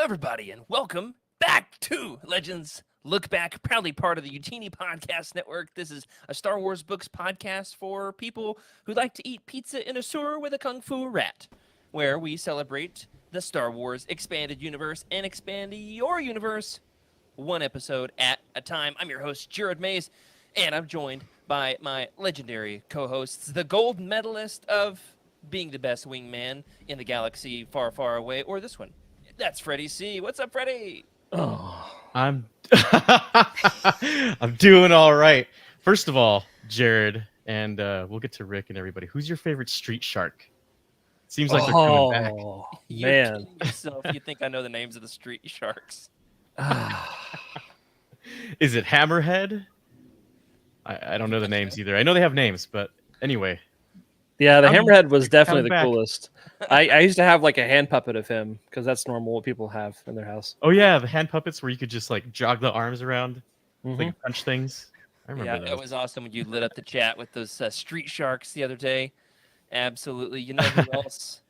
everybody, and welcome back to Legends Lookback, proudly part of the Youtini podcast network. This is a Star Wars books podcast for people who like to eat pizza in a sewer with a kung fu rat, where we celebrate the Star Wars expanded universe and expand your universe one episode at a time. I'm your host, Jared Mays, and I'm joined by my legendary co-hosts, the gold medalist of being the best wingman in the galaxy far, far away, or this one. That's Freddie C. What's up, Freddie? Oh, I'm I'm doing all right. First of all, Jared, and we'll get to Rick and everybody. Who's your favorite street shark? Seems like they're coming back. Oh, You're man. kidding yourself. You think I know the names of the street sharks? Is it Hammerhead? I don't know the names either. I know they have names, but anyway. Yeah, the I'm- hammerhead was definitely the back. coolest. I used to have like a hand puppet of him because that's normal what people have in their house. Oh yeah, the hand puppets where you could just like jog the arms around, Mhm. like punch things. I remember Yeah, those. it was awesome when you lit up the chat with those street sharks the other day. Absolutely. You know who else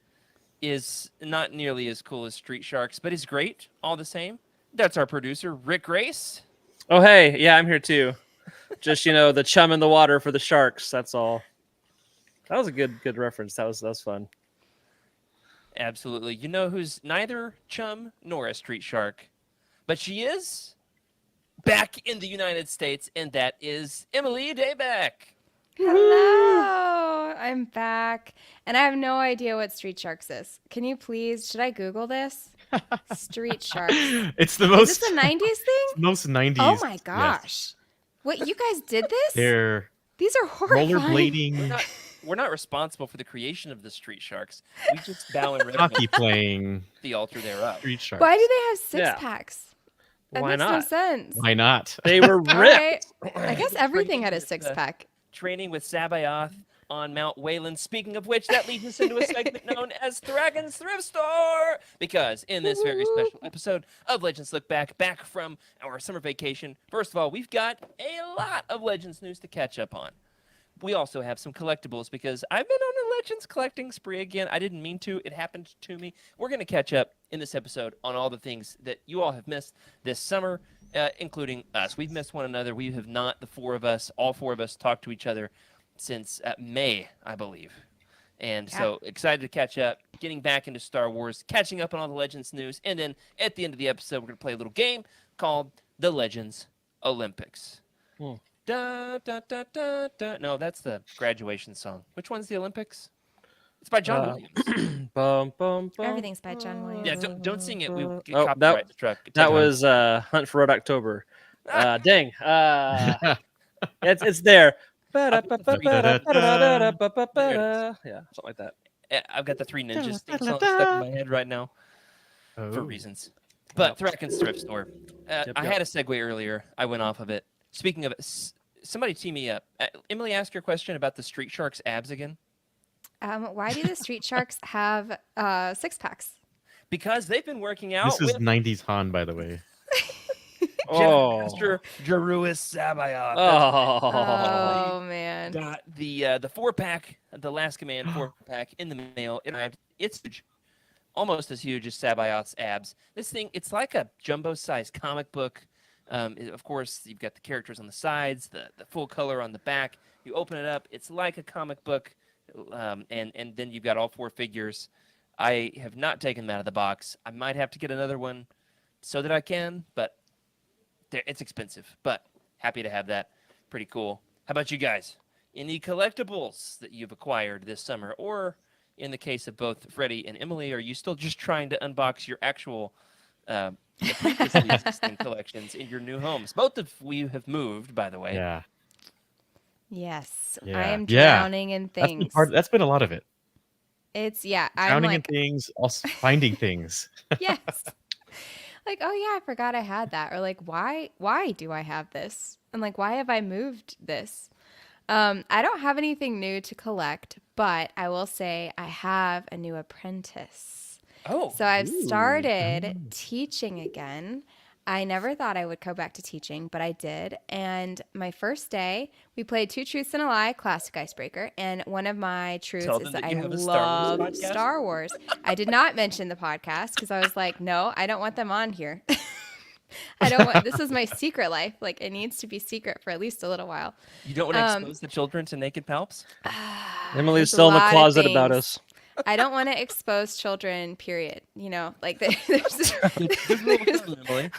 is not nearly as cool as street sharks, but is great all the same? That's our producer, Rick Race. Oh, hey, yeah, I'm here too. Just the chum in the water for the sharks. That's all. That was a good reference. That was fun. Absolutely. You know who's neither chum nor a street shark, but she is back in the United States, and that is Emily Dayback. Hello, I'm back, and I have no idea what Street Sharks is. Can you please? Should I Google this? Street Sharks. It's the Is most this a '90s thing? most 90s. Oh my yes. gosh! What, you guys did this? They're These are horrifying. rollerblading, We're not responsible for the creation of the street sharks. We just bow and hockey reverence playing the altar thereof. street sharks. Why do they have six Yeah. packs? That Why makes no not? sense. Why not? They were All ripped. right. I guess everything had a six pack. Training with Sabaoth on Mount Wayland. Speaking of which, that leads us into a segment known as Dragon's Thrift Store. Because in this very special episode of Legends Look Back, back from our summer vacation, first of all, we've got a lot of Legends news to catch up on. We also have some collectibles because I've been on a Legends collecting spree again. I didn't mean to. It happened to me. We're going to catch up in this episode on all the things that you all have missed this summer, including us. We've missed one another. We have not, all four of us, talked to each other since May, I believe. And so excited to catch up, getting back into Star Wars, catching up on all the Legends news. And then at the end of the episode, we're going to play a little game called The Legends Olympics. Da, da, da, da, da. No, that's the graduation song. Which one's the Olympics? It's by John Williams. Bum, bum, bum, Everything's by John Williams. Yeah, don't sing it. We get Oh, copyright struck. That was Hunt for Red October. Dang. It's there. Yeah, something like that. I've got the Three Ninjas theme song stuck in my head right now for Oh. reasons. But Thraken's Thrift Store. I Yep. had a segue earlier. I went off of it. Speaking of it, somebody tee me up. Emily, ask your question about the Street Sharks abs again. Why do the Street Sharks have six packs? Because they've been working out This is with 90s Han, by the way. Oh. Master Jeruis Sabaoth. Oh. Oh man. Got the 4-pack, the Last Command 4-pack in the mail. It's huge, almost as huge as Sabaoth's abs. This thing, it's like a jumbo-sized comic book. Of course, you've got the characters on the sides, the full color on the back. You open it up, it's like a comic book, and then you've got all 4 figures. I have not taken them out of the box. I might have to get another one so that I can, but it's expensive. But happy to have that. Pretty cool. How about you guys? Any collectibles that you've acquired this summer? Or in the case of both Freddie and Emily, are you still just trying to unbox your actual previously existing collections in your new homes? Both of you have moved, by the way. Yeah. Yes, I Yeah. am Yeah. drowning in That's been, things. that's been a lot of it. I'm Drowning in like, things, also finding things. yes. Like, oh yeah, I forgot I had that. Or like, why do I have this? And like, why have I moved this? I don't have anything new to collect, but I will say I have a new apprentice. Oh, So I've started teaching again. I never thought I would go back to teaching, but I did. And my first day, we played Two Truths and a Lie, classic icebreaker. And one of my truths Tell is them that that I you have a Star Wars love podcast? Star Wars. I did not mention the podcast because I was like, no, I don't want them on here. I don't want, this is my secret life. Like, it needs to be secret for at least a little while. You don't want to expose the children to naked palps? Emily's There's a still in the lot of closet about things. us. I don't want to expose children, period. You know, like there's Good rule of thumb, Emily.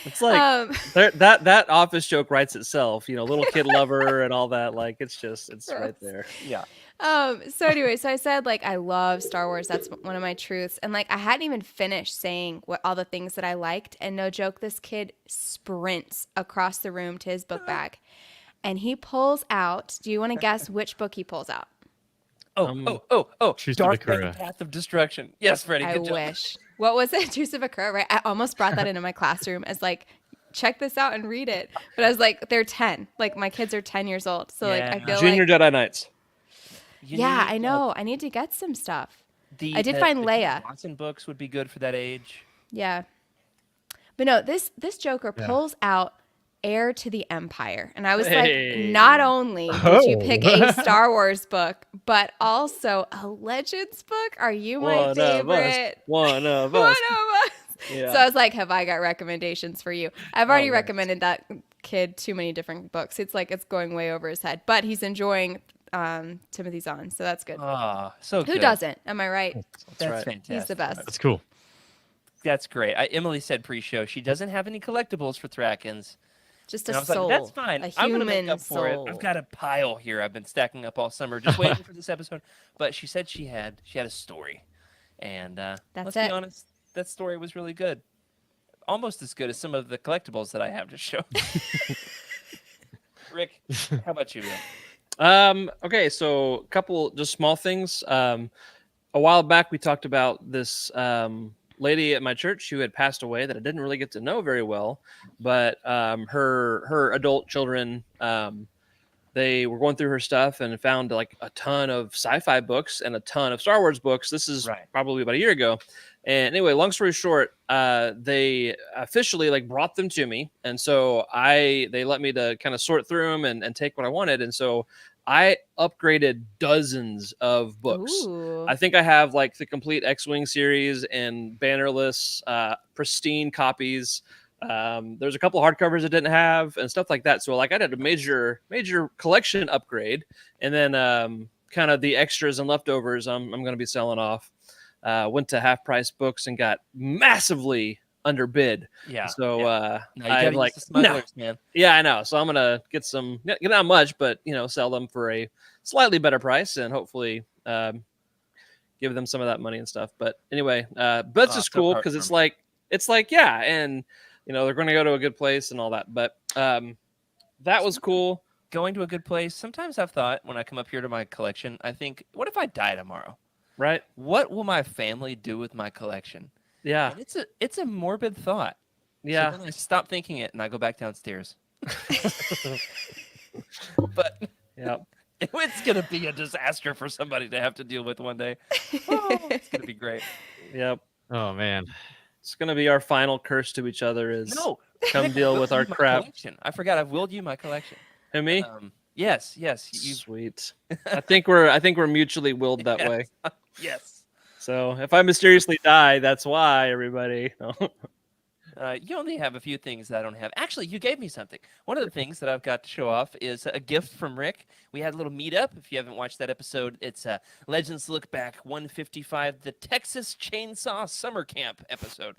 It's like that office joke writes itself. Little kid lover and all that. Like it's right there. Yeah. So anyway, so I said like I love Star Wars. That's one of my truths. And like I hadn't even finished saying what all the things that I liked. And no joke, this kid sprints across the room to his book bag, and he pulls out. Do you want to guess which book he pulls out? Oh! Choose Dark Bakura. Knight, Path of Destruction. Yes, Freddie. I Good job. wish. What was it? Juice of Bakura, right? I almost brought that into my classroom as like, check this out and read it. But I was like, they're 10. Like my kids are 10 years old. So like I Yeah. feel Junior like Jedi Knights. You yeah, need, I know. I need to get some stuff. The, I did find the Leia. Watson books would be good for that age. Yeah. But no, this Joker Yeah. pulls out Heir to the Empire. And I was Hey. like, not only did you Oh. pick a Star Wars book, but also a Legends book? Are you my One of us. favorite? One of One us. of us. Yeah. So I was like, have I got recommendations for you? I've already nice. recommended that kid too many different books. It's like it's going way over his head, but he's enjoying Timothy Zahn, so that's good. Ah, so Who good. doesn't? Am I right? That's right. fantastic. He's the best. That's cool. That's great. Emily said pre-show she doesn't have any collectibles for Thrakins. Just And a I was like, soul. that's fine. A I'm gonna human make up for it. soul. I've got a pile here. I've been stacking up all summer, just waiting for this episode. But she said she had a story, and let's it. be honest, that story was really good. Almost as good as some of the collectibles that I have to show. Rick, how about you? Man? Okay, so a couple just small things. A while back we talked about this lady at my church who had passed away that I didn't really get to know very well, but her adult children, they were going through her stuff and found like a ton of sci-fi books and a ton of Star Wars books. This is Right. probably about a year ago. And anyway, long story short, they officially like brought them to me, and so they let me to kind of sort through them and take what I wanted, and so I upgraded dozens of books. Ooh. I think I have like the complete X-Wing series and bannerless, pristine copies. There's a couple hardcovers I didn't have and stuff like that. So like I did a major collection upgrade, and then kind of the extras and leftovers I'm going to be selling off. Went to Half Price Books and got massively underbid. Yeah. So no, you I'm gotta like, use the smugglers, man. yeah, I know. So I'm gonna get not much, but sell them for a slightly better price and hopefully give them some of that money and stuff. But anyway, but it's just so cool because it's like yeah, and they're going to go to a good place and all that. But that was cool. Going to a good place. Sometimes I've thought when I come up here to my collection, I think, what if I die tomorrow? Right? What will my family do with my collection? Yeah. And it's a morbid thought. Yeah. So then I stop thinking it and I go back downstairs. But Yeah. it's gonna be a disaster for somebody to have to deal with one day. Oh, it's gonna be great. Yep. Oh man. It's gonna be our final curse to each other is No, come Nick, I deal willed with our you my crap. collection. I forgot. I've willed you my collection. And me? Yes. You. Sweet. I think we're mutually willed that Yes. way. Yes. So if I mysteriously die, that's why, everybody. You only have a few things that I don't have. Actually, you gave me something. One of the things that I've got to show off is a gift from Rick. We had a little meetup. If you haven't watched that episode, it's Legends Look Back 155, the Texas Chainsaw Summer Camp episode,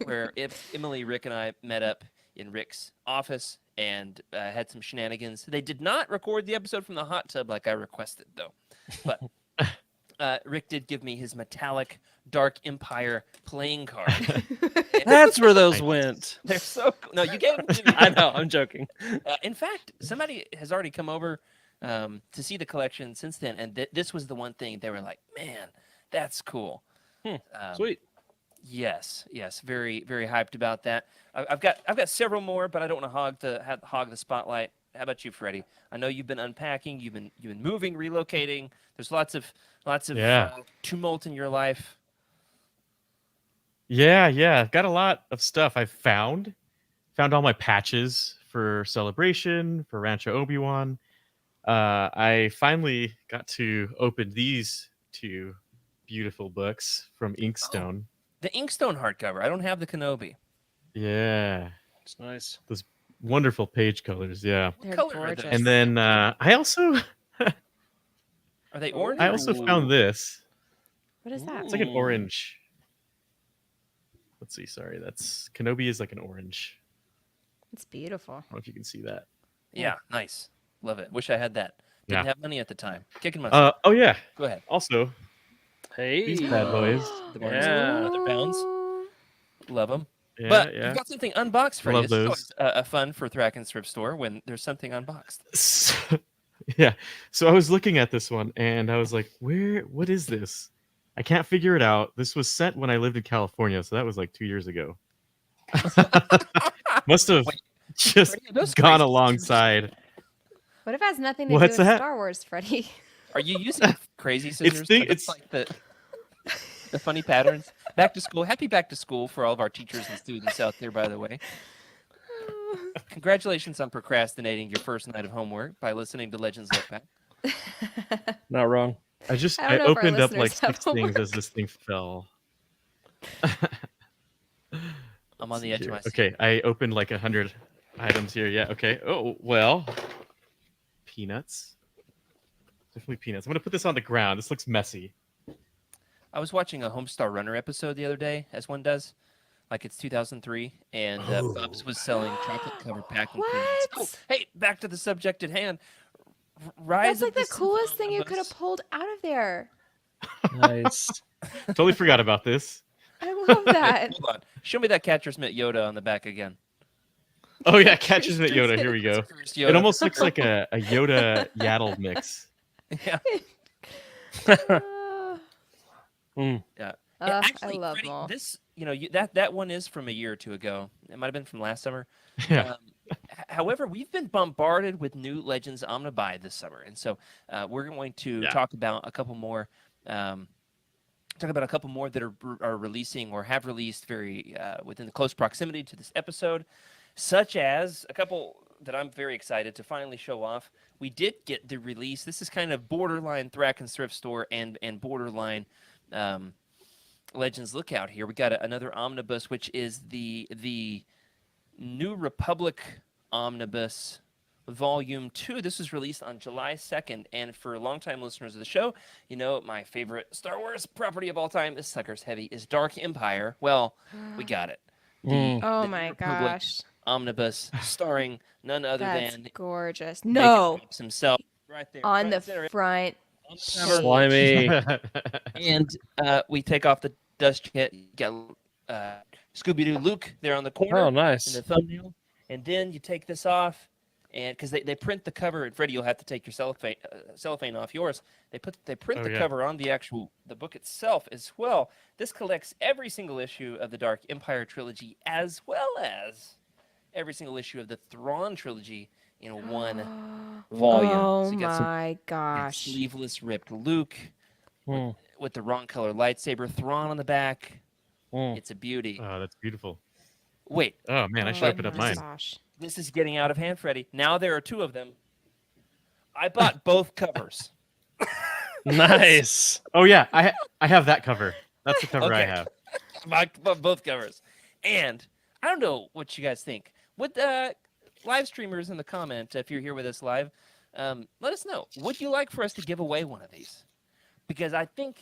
where Emily, Rick, and I met up in Rick's office and had some shenanigans. They did not record the episode from the hot tub like I requested, though. But Rick did give me his metallic Dark Empire playing card. That's where those went. They're so cool. No, you gave them to me. I know. I'm joking. In fact, somebody has already come over to see the collection since then, and this was the one thing they were like, "Man, that's cool." Sweet. Yes, very very hyped about that. I've got several more, but I don't want to hog the spotlight. How about you, Freddie? I know you've been unpacking, you've been moving, relocating. There's lots of Yeah. tumult in your life. Yeah. I've got a lot of stuff. I've found all my patches for Celebration, for Rancho Obi-Wan. I finally got to open these two beautiful books from Inkstone. The Inkstone hardcover. I don't have the Kenobi. Yeah, It's nice. those wonderful page colors. Yeah, What They're color are gorgeous. those? and then I also Are they orange? found this. What is that? It's like an Ooh. orange. Let's see. Sorry, that's Kenobi is like an orange. It's beautiful. I don't know if you can see that. Yeah, nice. Love it. Wish I had that. Didn't Yeah. have money at the time. Kicking myself. Oh yeah. Go ahead. Also, Hey. these bad boys. The ones Yeah. with other bounds. Ooh. Love them. Yeah, But yeah. you've got something unboxed for you. Love This is those. always a fun for Thraken's thrift store when there's something unboxed. So, yeah. So I was looking at this one and I was like, what is this? I can't figure it out. This was sent when I lived in California, so that was like 2 years ago. Must have Wait, just Freddie, are those gone crazy alongside. What if it has nothing to What's do with that? Star Wars, Freddie? Are you using crazy scissors? the- Are those like the funny patterns. Back to school. Happy back to school for all of our teachers and students out there, by the way. Congratulations on procrastinating your first night of homework by listening to Legends Look Back. Not wrong. I I don't know if our opened up like listeners have 6 things homework. as this thing fell. I'm on the edge of my seat. Okay, I opened like 100 items here. Yeah, okay. Oh, well. Peanuts. Definitely peanuts. I'm going to put this on the ground. This looks messy. I was watching a Homestar Runner episode the other day, as one does. Like it's 2003, and Bubs was selling chocolate-covered packing peanuts. Oh, What? hey, back to the subject at hand. Rise That's of like the Sith coolest thing you could have Omnibus. pulled out of there. Nice. Totally forgot about this. I love that. Hold on. Show me that Catcher's Mitt Yoda on the back again. Oh, yeah, Catches Mitt Yoda. Here we go. Cursed It Yoda. almost looks like a Yoda Yaddle mix. Yeah. Mm. Yeah. I love Freddie, them all. this, that one is from a year or two ago. It might have been from last summer. Yeah. However, we've been bombarded with new Legends Omnibuy this summer, and so we're going to Yeah. talk about a couple more. Talk about a couple more that are releasing or have released very within the close proximity to this episode, such as a couple that I'm very excited to finally show off. We did get the release. This is kind of borderline Thraken's thrift store and borderline Legends Lookout here. We got another omnibus, which is the New Republic Omnibus Volume 2. This was released on July 2nd, and for longtime listeners of the show, my favorite Star Wars property of all time, this sucker's heavy, is Dark Empire. Well, we got it. Mm. Oh the my New Republic gosh. Omnibus, starring none other That's than gorgeous. Megan No. Fox himself, right there, On front the and center, front. on the cover. Slimy. And we take off the dust kit. You got Scooby-Doo Luke there on the corner. Oh, In nice. the thumbnail, and then you take this off, and because they print the cover, and Freddie, you'll have to take your cellophane off yours. They print Oh, the yeah. cover on the book itself as well. This collects every single issue of the Dark Empire trilogy, as well as every single issue of the Thrawn trilogy in one volume. Oh So you got some my gosh. sleeveless ripped Luke Mm. with the wrong color lightsaber, Thrawn on the back. Mm. It's a beauty. Oh, that's beautiful. Wait, Oh, man, I should Oh open up my mine. gosh. this is getting out of hand, Freddie. Now there are two of them. I bought both covers. Nice. Oh, yeah, I have that cover. That's the cover I Okay. have. I bought both covers. And I don't know what you guys think. Would live streamers in the comment, if you're here with us live, let us know. Would you like for us to give away one of these? Because I think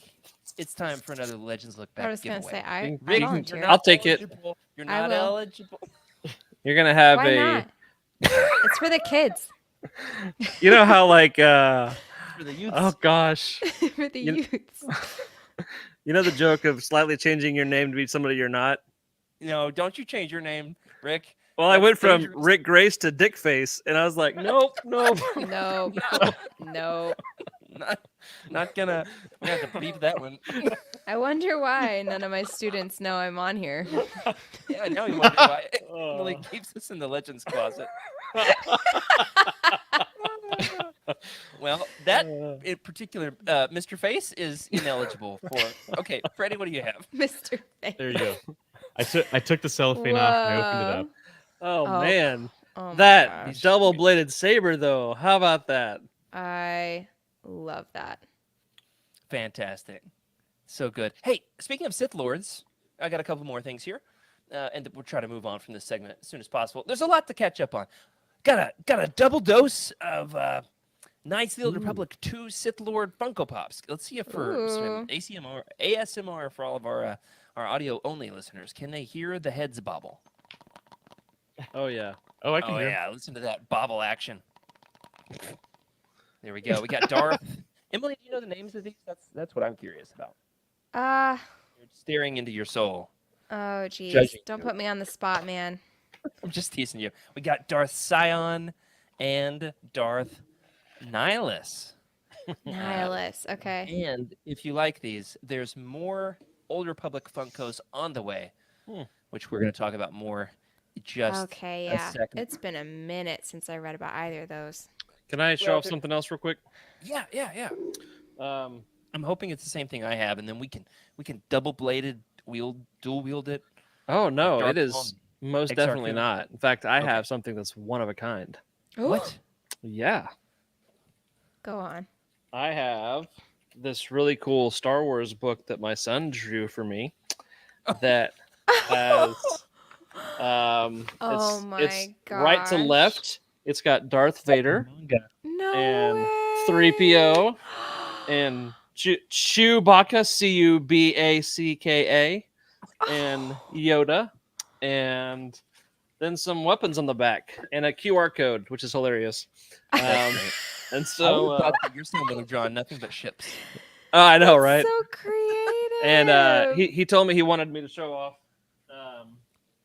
it's time for another Legends Look Back I was giveaway. gonna say I Rick, You're volunteer. not I'll take it. eligible. You're I not will. eligible. You're gonna have Why a. not? It's for the kids. You know how like For the youths. oh gosh. For the You- youths. You know the joke of slightly changing your name to be somebody you're not? Don't you change your name, Rick. Well, I That's went from dangerous. Rick Grace to Dick Face, and I was like, nope, nope. No. No. Not gonna. We have to beep that one. I wonder why none of my students know I'm on here. Yeah, now you wonder why Oh. Emily keeps us in the Legends closet. Well, that in particular, Mr. Face is ineligible for. Okay, Freddie, what do you have? Mr. Face. There you go. I took the cellophane off and I opened it up. Oh, Oh, man. Oh my That gosh. double-bladed saber, though. How about that? I love that. Fantastic, so good. Hey, speaking of Sith Lords, I got a couple more things here, and we'll try to move on from this segment as soon as possible. There's a lot to catch up on. Got a double dose of Knights of the Old Republic 2 Sith Lord Funko Pops. Let's see if for some ASMR for all of our audio only listeners, can they hear the heads bobble? Oh, yeah. Oh, I can Oh hear. yeah, listen to that bobble action. There we go. We got Darth. Emily, do you know the names of these? That's what I'm curious about. You're staring into your soul. Oh geez. Judging Don't you. put me on the spot, man. I'm just teasing you. We got Darth Sion and Darth Nihilus. Nihilus. Okay. And if you like these, there's more Old Republic Funkos on the way, which we're going to talk about more just Okay, a yeah. second. It's been a minute since I read about either of those. Can I show Well, off something else real quick? Yeah. Um, I'm hoping it's the same thing I have, and then we can dual wield it. oh, no, Darth it is Maul. most XR2. definitely not. In fact, I Okay. have something that's one of a kind. What? Yeah. Go on. I have this really cool Star Wars book that my son drew for me that has Oh it's my right to gosh. left. It's got Darth Vader No and way. 3PO and Chewbacca, Cubacka, and Yoda, and then some weapons on the back and a QR code, which is hilarious. And I so would've thought that your son would have drawn nothing but ships. I know, right? So creative. And he told me he wanted me to show off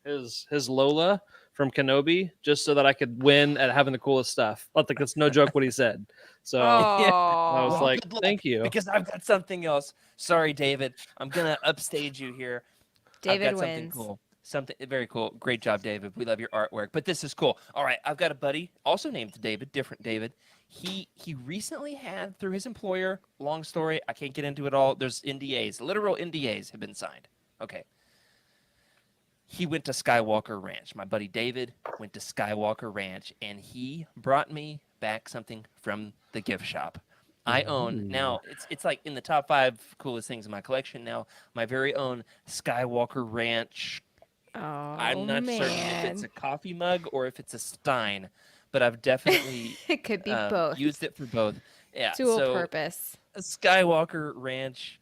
his Lola from Kenobi just so that I could win at having the coolest stuff. I think that's no joke what he said. So I was Oh. like, Good luck, thank you. because I've got something else. Sorry, David. I'm gonna upstage you here. David I've got something wins. cool. Something very cool. Great job, David. We love your artwork. But this is cool. All right, I've got a buddy, also named David, different David. He recently had through his employer. Long story. I can't get into it all. There's NDAs. Literal NDAs have been signed. Okay. He went to Skywalker Ranch. My buddy David went to Skywalker Ranch, and he brought me back something from the gift shop. I own now. It's like in the top 5 coolest things in my collection now. My very own Skywalker Ranch. Oh, I'm not man. certain if it's a coffee mug or if it's a stein, but I've definitely It could be both. used it for both. Yeah, Dual so purpose. a Skywalker Ranch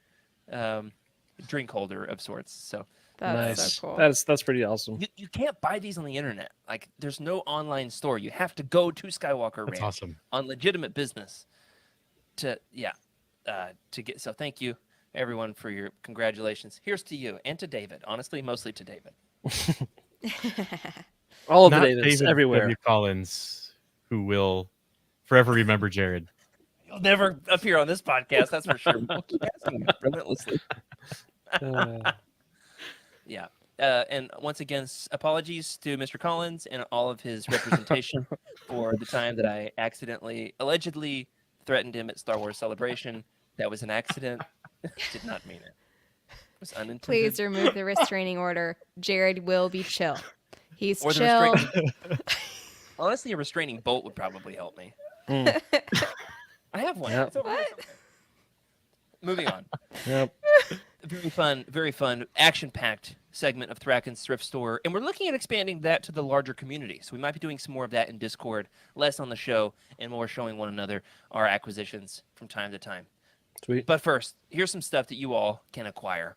drink holder of sorts. So That's Nice. so cool. That's pretty awesome. you can't buy these on the internet. Like there's no online store. You have to go to Skywalker That's Ranch awesome. on legitimate business to get. So thank you everyone for your congratulations. Here's to you and to David. Honestly, mostly to David. All of the Not Davids David everywhere. W. Collins, who will forever remember Jared. You'll never appear on this podcast, that's for sure. We'll keep asking you relentlessly. Yeah. And once again, apologies to Mr. Collins and all of his representation for the time that I allegedly threatened him at Star Wars Celebration. That was an accident. Did not mean it. It was unintended. Please remove the restraining order. Jared will be chill. He's Or the chill. Honestly, a restraining bolt would probably help me. Mm. I have one. Yep. It's over there somewhere. Moving on. Yep. Very fun, action-packed segment of Thracken's Thrift Store, and we're looking at expanding that to the larger community. So we might be doing some more of that in Discord, less on the show, and more showing one another our acquisitions from time to time. Sweet. But first, here's some stuff that you all can acquire.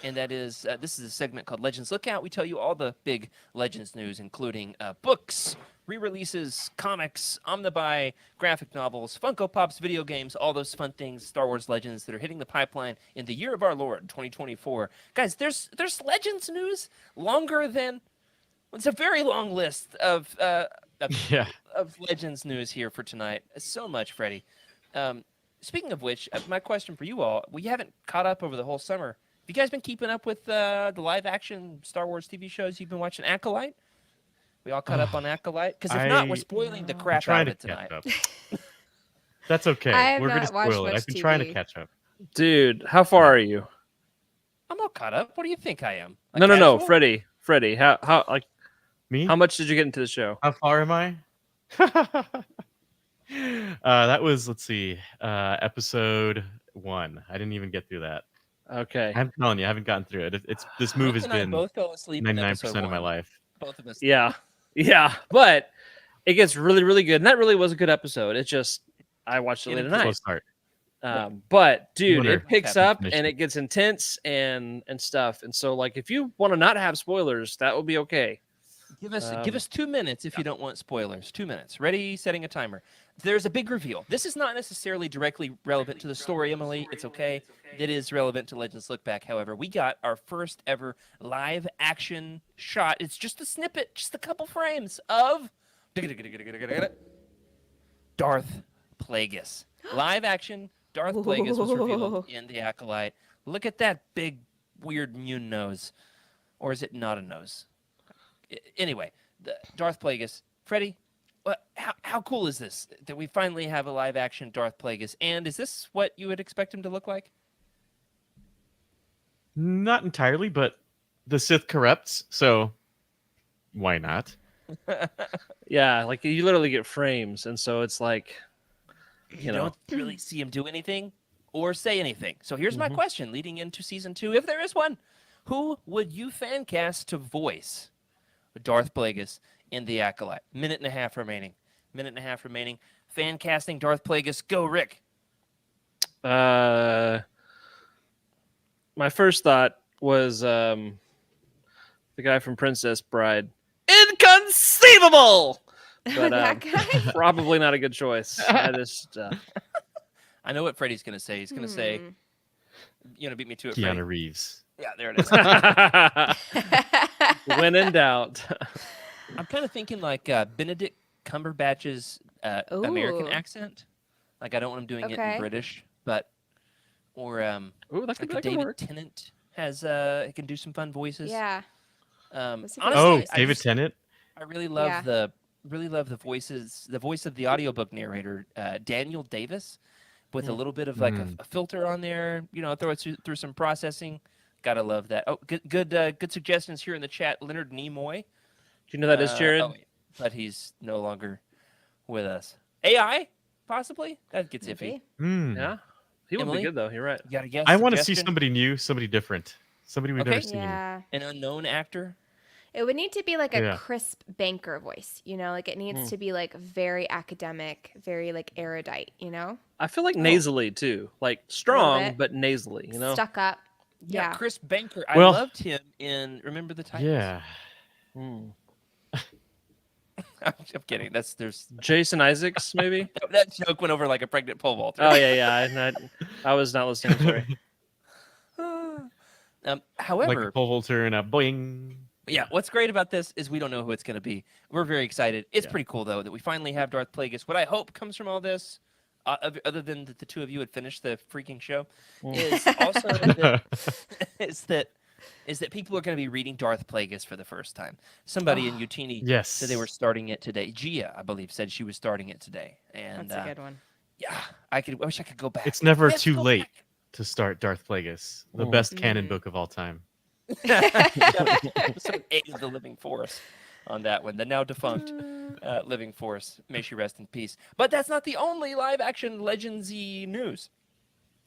And that is, this is a segment called Legends Lookout. We tell you all the big Legends news, including books, re-releases, comics, omnibuy, graphic novels, Funko Pops, video games, all those fun things, Star Wars Legends that are hitting the pipeline in the year of our Lord, 2024. Guys, there's Legends news longer than... It's a very long list of Legends news here for tonight. So much, Freddie. Speaking of which, my question for you all, we haven't caught up over the whole summer. Have you guys been keeping up with the live-action Star Wars TV shows? You've been watching Acolyte? We all caught up on Acolyte? Because if not, we're spoiling the crap out of it tonight. That's okay. I have We're gonna not watched spoil it. much I've been trying to TV. catch up. Dude, how far are you? I'm all caught up. What do you think I am? A No, casual? Freddie. Me? How much did you get into the show? How far am I? That was, let's see, episode 1. I didn't even get through that. Okay. I'm telling you, I haven't gotten through it. It's this move Rick has and I been both fell asleep in 99% episode of my 1. life. Both of us. Yeah. But it gets really, really good. And that really was a good episode. It's just I watched it late at Slow night. start. But dude, wonder it picks if I up finish and it. it gets intense and stuff. And so, like, if you want to not have spoilers, that will be okay. Give us 2 minutes if you don't want spoilers. 2 minutes. Ready? Setting a timer. There's a big reveal. This is not necessarily directly relevant to the story, Emily. It's okay. It is relevant to Legends Look Back. However, we got our first ever live action shot. It's just a snippet, just a couple frames of Darth Plagueis. Live action Darth Plagueis was revealed in The Acolyte. Look at that big, weird Mune nose. Or is it not a nose? Anyway, Darth Plagueis. Freddie, how cool is this that we finally have a live action Darth Plagueis? And is this what you would expect him to look like? Not entirely, but the Sith corrupts, so why not? Yeah, like you literally get frames, and so it's like, You don't really see him do anything or say anything. So here's my question leading into season 2, if there is one. Who would you fan cast to voice Darth Plagueis in The Acolyte? Minute and a half remaining. Fan casting Darth Plagueis. Go, Rick. my first thought was the guy from Princess Bride. Inconceivable, but That guy? probably not a good choice. I just I know what Freddie's going to say. He's going to say, beat me to it, Freddie. Keanu Reeves. Yeah, there it is. when in doubt. I'm kind of thinking like Benedict Cumberbatch's American Ooh. accent. Like I don't want him doing it Okay. in British, but or Ooh, that could like work. David Tennant has he can do some fun voices. Yeah. Honestly, That's a good Oh, choice. David Tennant. I really love Yeah. the voices. The voice of the audiobook narrator, Daniel Davis, with a little bit of like a filter on there. Throw it through some processing. Gotta love that. Oh, good suggestions here in the chat. Leonard Nimoy. Do you know that is Jared? Wait, but he's no longer with us. AI, possibly. That gets iffy. Maybe. Yeah, he would Emily? be good though. You're right. You got a guess? I want to see suggestion? somebody new, somebody different, somebody we've Okay. never seen. Yeah. An unknown actor. It would need to be like a Yeah. crisp banker voice, like it needs to be like very academic, very like erudite, I feel like nasally too, like strong bit. but nasally. stuck up. Yeah. Chris Banker. Well- I loved him in Remember the Titans. Yeah. Hmm. I'm kidding. There's Jason Isaacs, maybe. that joke went over like a pregnant pole vaulter. Oh yeah. I was not listening. Sorry. Like However, a pole vaulter and a boing. yeah, what's great about this is we don't know who it's going to be. We're very excited. It's pretty cool, though, that we finally have Darth Plagueis. What I hope comes from all this, other than that the two of you had finished the freaking show, is also is that people are going to be reading Darth Plagueis for the first time. Somebody in Youtini Yes. said they were starting it today. Gia, I believe, said she was starting it today. And That's a good one. yeah, I wish I could go back. It's never Let's too go late back. to start Darth Plagueis, the best canon Mhm. book of all time. Episode 8 of the Living Force on that one. The now defunct Living Force. May she rest in peace. But that's not the only live action Legendsy news.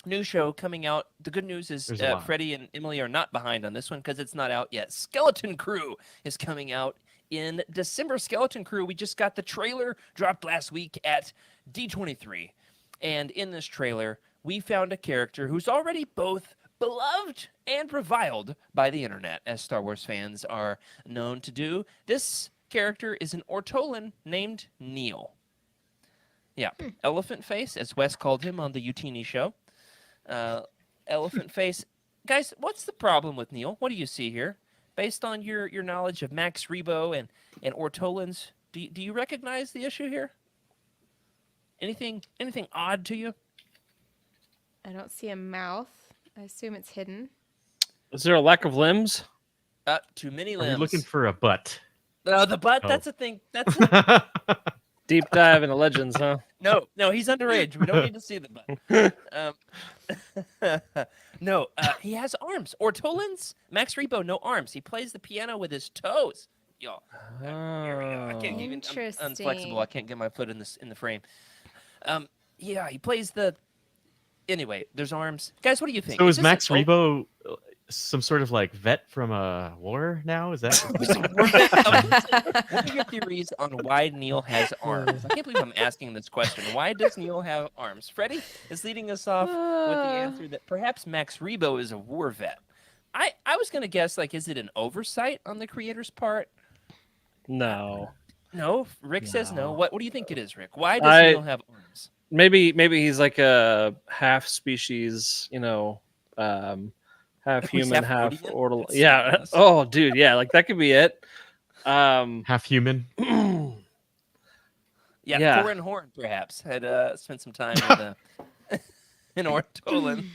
New show coming out. The good news is There's a lot. Freddie and Emily are not behind on this one because it's not out yet. Skeleton Crew is coming out in December. Skeleton Crew, we just got the trailer dropped last week at D23. And in this trailer, we found a character who's already both beloved and reviled by the internet, as Star Wars fans are known to do. This character is an Ortolan named Neil. Yeah, Elephant Face, as Wes called him on the Youtini show. Elephant Face. Guys, what's the problem with Neil? What do you see here? Based on your knowledge of Max Rebo and Ortolans, do you recognize the issue here? Anything odd to you? I don't see a mouth. I assume it's hidden. Is there a lack of limbs? Too many Are limbs. you looking for a butt? Oh, the butt. Oh. That's a thing. That's Deep dive into Legends, huh? No, he's underage. We don't need to see the butt. No, he has arms. Ortolans, Max Rebo, no arms. He plays the piano with his toes. Y'all, here we go. I can't even. I'm unflexible. I Interesting. can't get my foot in the frame. Yeah, he plays the. Anyway, there's arms. Guys, what do you think? So Is is this an Max Rebo some sort of like vet from a war now? Is that? What are your theories on why Neil has arms? I can't believe I'm asking this question. Why does Neil have arms? Freddie is leading us off with the answer that perhaps Max Rebo is a war vet. I was gonna guess, like, is it an oversight on the creator's part? No. No, Rick says no. No. What do you think it is, Rick? Why does Neil have arms? Maybe he's like a half species, half He's human, half half Rhodian? ortal. That's Yeah. ridiculous. Oh, dude. Yeah. Like that could be it. Half human. Yeah, Yeah. Thorin Horn perhaps had spent some time with an Ortolan.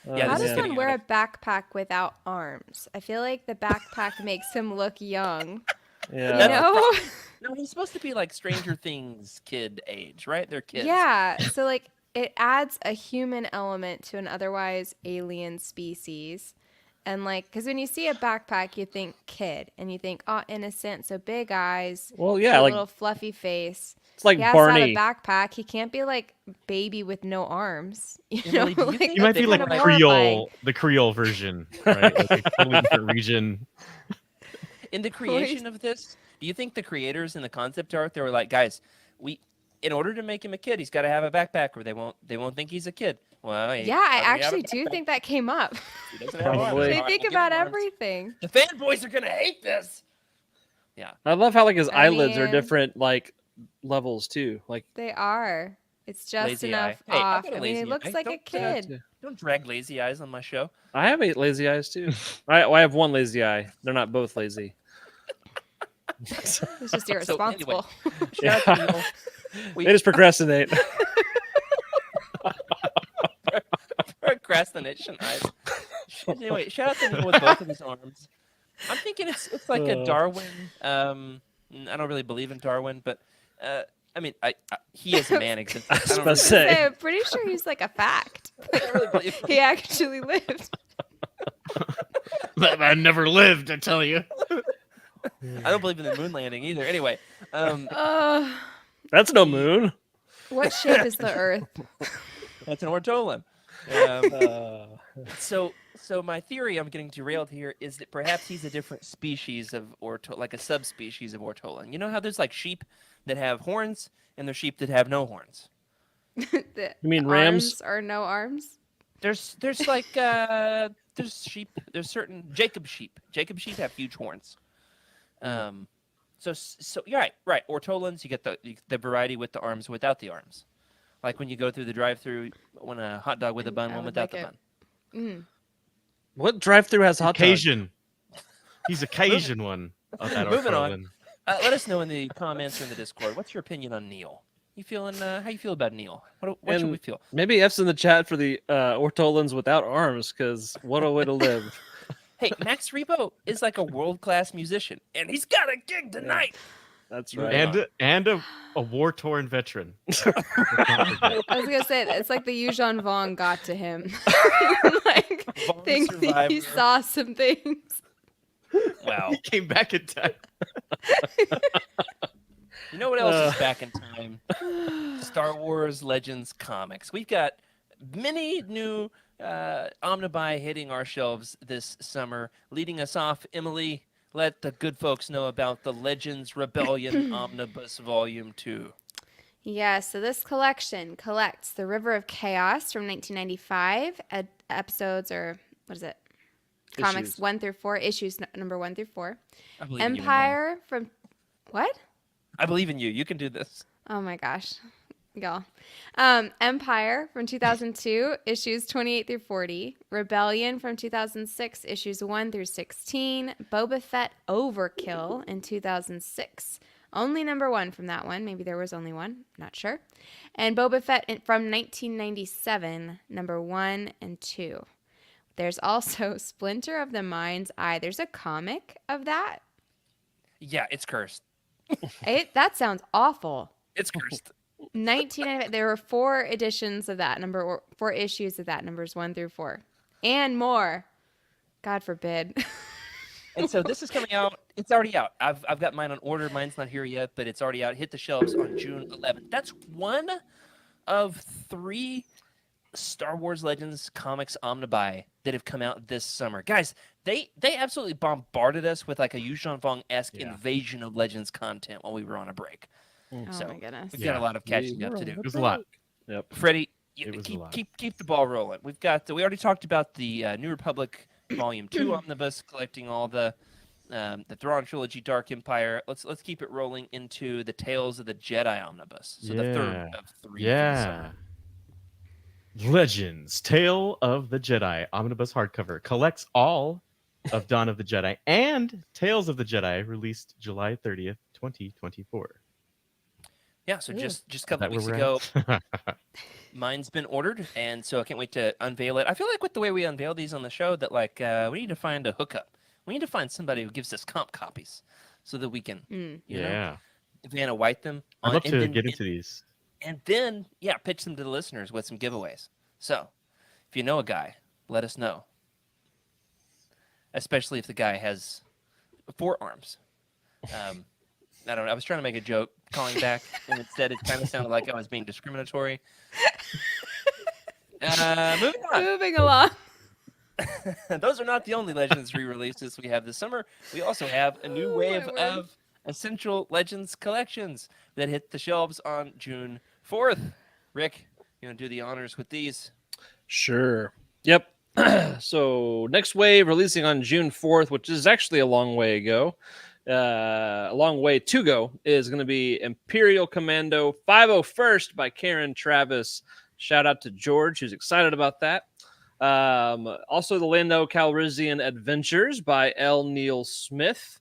Yeah, How this is does getting one wear out a backpack without arms? I feel like the backpack makes him look young. Yeah. You know? No, he's supposed to be like Stranger Things kid age, right? They're kids. Yeah. So like it adds a human element to an otherwise alien species. And like, because when you see a backpack, you think kid and you think, oh, innocent. So big eyes, Well, yeah. cute Like little fluffy face. it's like He has Barney. to have a backpack. He can't be like baby with no arms. You Emily, know, do you think You might be They like kinda Creole, the Creole version, right? Like a totally different region. In the creation of this, do you think the creators in the concept art, they were like, guys, in order to make him a kid, he's got to have a backpack, or they won't think he's a kid. Well, Yeah, I actually do think that came up. He doesn't have arms. Probably. They All right, think we'll give him about arms. everything. The fanboys are gonna hate this. Yeah. I love how like his I eyelids are mean- different like levels too. Like They are. It's just Lazy enough eye. Hey, I've off. got a I mean, he lazy looks eye. like a Don't- kid. Don't drag lazy eyes on my show. I have 8 lazy eyes too. I have one lazy eye. They're not both lazy. It's just irresponsible. Shout out to Neil. They just procrastinate. Procrastination eyes. Anyway, shout out to Neil with both of his arms. I'm thinking it's like a Darwin. I don't really believe in Darwin, but I mean, he is a man existence. I don't about to really, say. I'm pretty sure he's like a fact. I don't really believe in He actually lived. That man never lived, I tell you. I don't believe in the moon landing either. Anyway, That's no moon. What shape is the Earth? that's an ortolan. So my theory, I'm getting derailed here, is that perhaps he's a different species of like a subspecies of ortolan. You know how there's like sheep that have horns and there's sheep that have no horns. The You mean rams? arms or no arms? There's like there's sheep. There's certain Jacob sheep. Jacob sheep have huge horns. So you're right. Ortolans, you get the variety with the arms, without the arms. Like when you go through the drive-through, when a hot dog with a bun, I one would without like the it. bun. What drive-through has hot dogs? Cajun. He's a Cajun one. Of that Moving on. Ortolan. Let us know in the comments or in the Discord. What's your opinion on Neil? You feeling? How you feel about Neil? What should And we feel? Maybe F's in the chat for the ortolans without arms, because what a way to live. Hey, Max Rebo is like a world-class musician, and he's got a gig tonight. That's right. And a war-torn veteran. I was gonna say it's like the Yuuzhan Vong got to him. Like Vong think that he survivor. saw some things. Wow. He came back in time. You know what else is back in time? Star Wars Legends comics. We've got many new omnibuy hitting our shelves this summer. Leading us off, Emily, let the good folks know about the Legends Rebellion Omnibus Volume 2. Yeah, so this collection collects The River of Chaos from 1995 episodes, or what is it? Comics Issues. 1 through 4, issues number 1 through 4. I believe in you, Emily. Empire from what? I believe in you. You can do this. Oh my gosh, y'all. Empire from 2002, issues 28 through 40. Rebellion from 2006, issues 1 through 16. Boba Fett Overkill in 2006. Only number 1 from that one. Maybe there was only one. Not sure. And Boba Fett from 1997, number 1 and 2. There's also Splinter of the Mind's Eye. There's a comic of that. Yeah, it's cursed. That sounds awful. It's cursed. 1995. There were 4 editions of that number, or 4 issues of that, numbers 1 through 4, and more. God forbid. And so this is coming out. It's already out. I've got mine on order. Mine's not here yet, but it's already out. Hit the shelves on June 11th. That's one of 3 Star Wars Legends comics omnibuy that have come out this summer. Guys, they absolutely bombarded us with like a Yuzhan Vong-esque invasion of Legends content while we were on a break. Oh So my goodness. we've got a lot of catching up to do. It was a lot. Yep. Freddie, It was a lot. keep the ball rolling. We already talked about the New Republic Volume 2 omnibus, collecting all the Thrawn trilogy, Dark Empire. Let's keep it rolling into the Tales of the Jedi omnibus. So the third of 3 for the Yeah. summer. Legends, Tale of the Jedi omnibus hardcover collects all of Dawn of the Jedi and Tales of the Jedi, released July 30th, 2024. Yeah, so just a Is couple that weeks where ago, we're at? mine's been ordered, and so I can't wait to unveil it. I feel like with the way we unveil these on the show, that like we need to find a hookup. We need to find somebody who gives us comp copies, so that we can, you know, Vanna White them. I'd love and to then- get into these. and then pitch them to the listeners with some giveaways. So, if you know a guy, let us know. Especially if the guy has 4 arms. I don't know. I was trying to make a joke calling back, and instead it kind of sounded like I was being discriminatory. Moving on. Moving along. Those are not the only Legends re-releases we have this summer. We also have a new wave word. of Essential Legends collections that hit the shelves on June 4th. Rick, you want to do the honors with these? Sure. Yep. So next wave releasing on June 4th, which is actually a long way ago. A long way to go, is going to be Imperial Commando 501st by Karen Travis. Shout out to George, who's excited about that. Also, the Lando Calrissian Adventures by L. Neil Smith.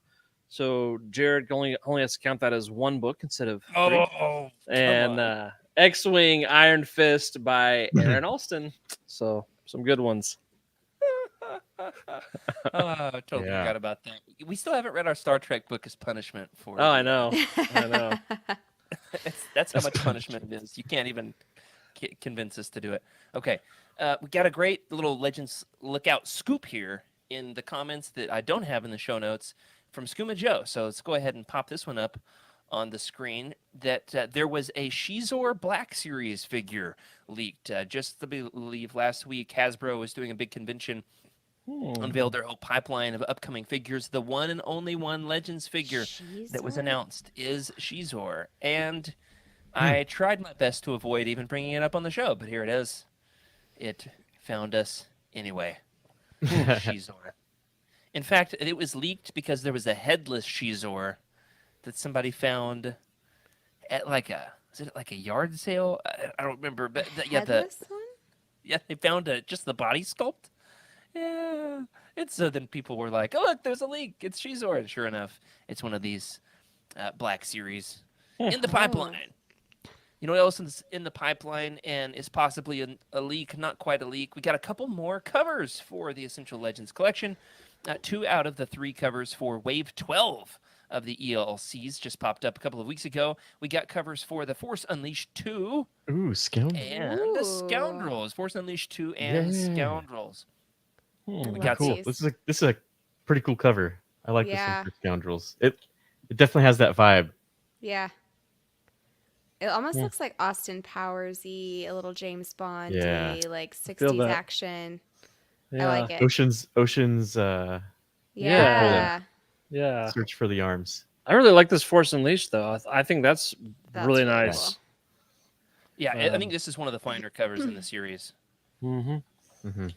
So Jared only has to count that as 1 book instead of 3. Oh, And X-Wing Iron Fist by Aaron Alston. So some good ones. I totally Yeah. forgot about that. We still haven't read our Star Trek book as punishment for. Oh, I know. I know. That's how much punishment it is. You can't even convince us to do it. Okay, we got a great little Legends Lookout scoop here in the comments that I don't have in the show notes from Skooma Joe. So let's go ahead and pop this one up on the screen. That there was a Shizor Black Series figure leaked just, I believe, last week. Hasbro was doing a big convention. Unveiled their whole pipeline of upcoming figures. The one and only one Legends figure that was Shizor? announced is Shizor. And I tried my best to avoid even bringing it up on the show, but here it is. It found us anyway. Shizor. In fact, it was leaked because there was a headless Shizor that somebody found at is it like a yard sale? I don't remember, but Headless one? they found just the body sculpt. Yeah, it's so then people were like, "Oh look, there's a leak. It's Shizor." And sure enough, it's one of these Black Series in the pipeline. You know what else is in the pipeline and is possibly a leak? Not quite a leak. We got a couple more covers for the Essential Legends collection. 2 out of the 3 covers for Wave 12 of the ELCs just popped up a couple of weeks ago. We got covers for The Force Unleashed 2 Ooh, Scoundrel. and The Scoundrels. Force Unleashed 2 and Yeah. Scoundrels. I We love got Cool. these. This is a pretty cool cover. I like this Yeah. one for Scoundrels. It definitely has that vibe. Yeah. It almost looks like Austin Powers-y, a little James Bond-y, Yeah. like Feel 60s that. action. Yeah. I like it. Ocean's Yeah. Yeah. Search for the Arms. I really like this Force Unleashed, though. I think that's really nice. cool. Yeah, I think this is one of the finer covers in the series. Mm-hmm. Mm-hmm.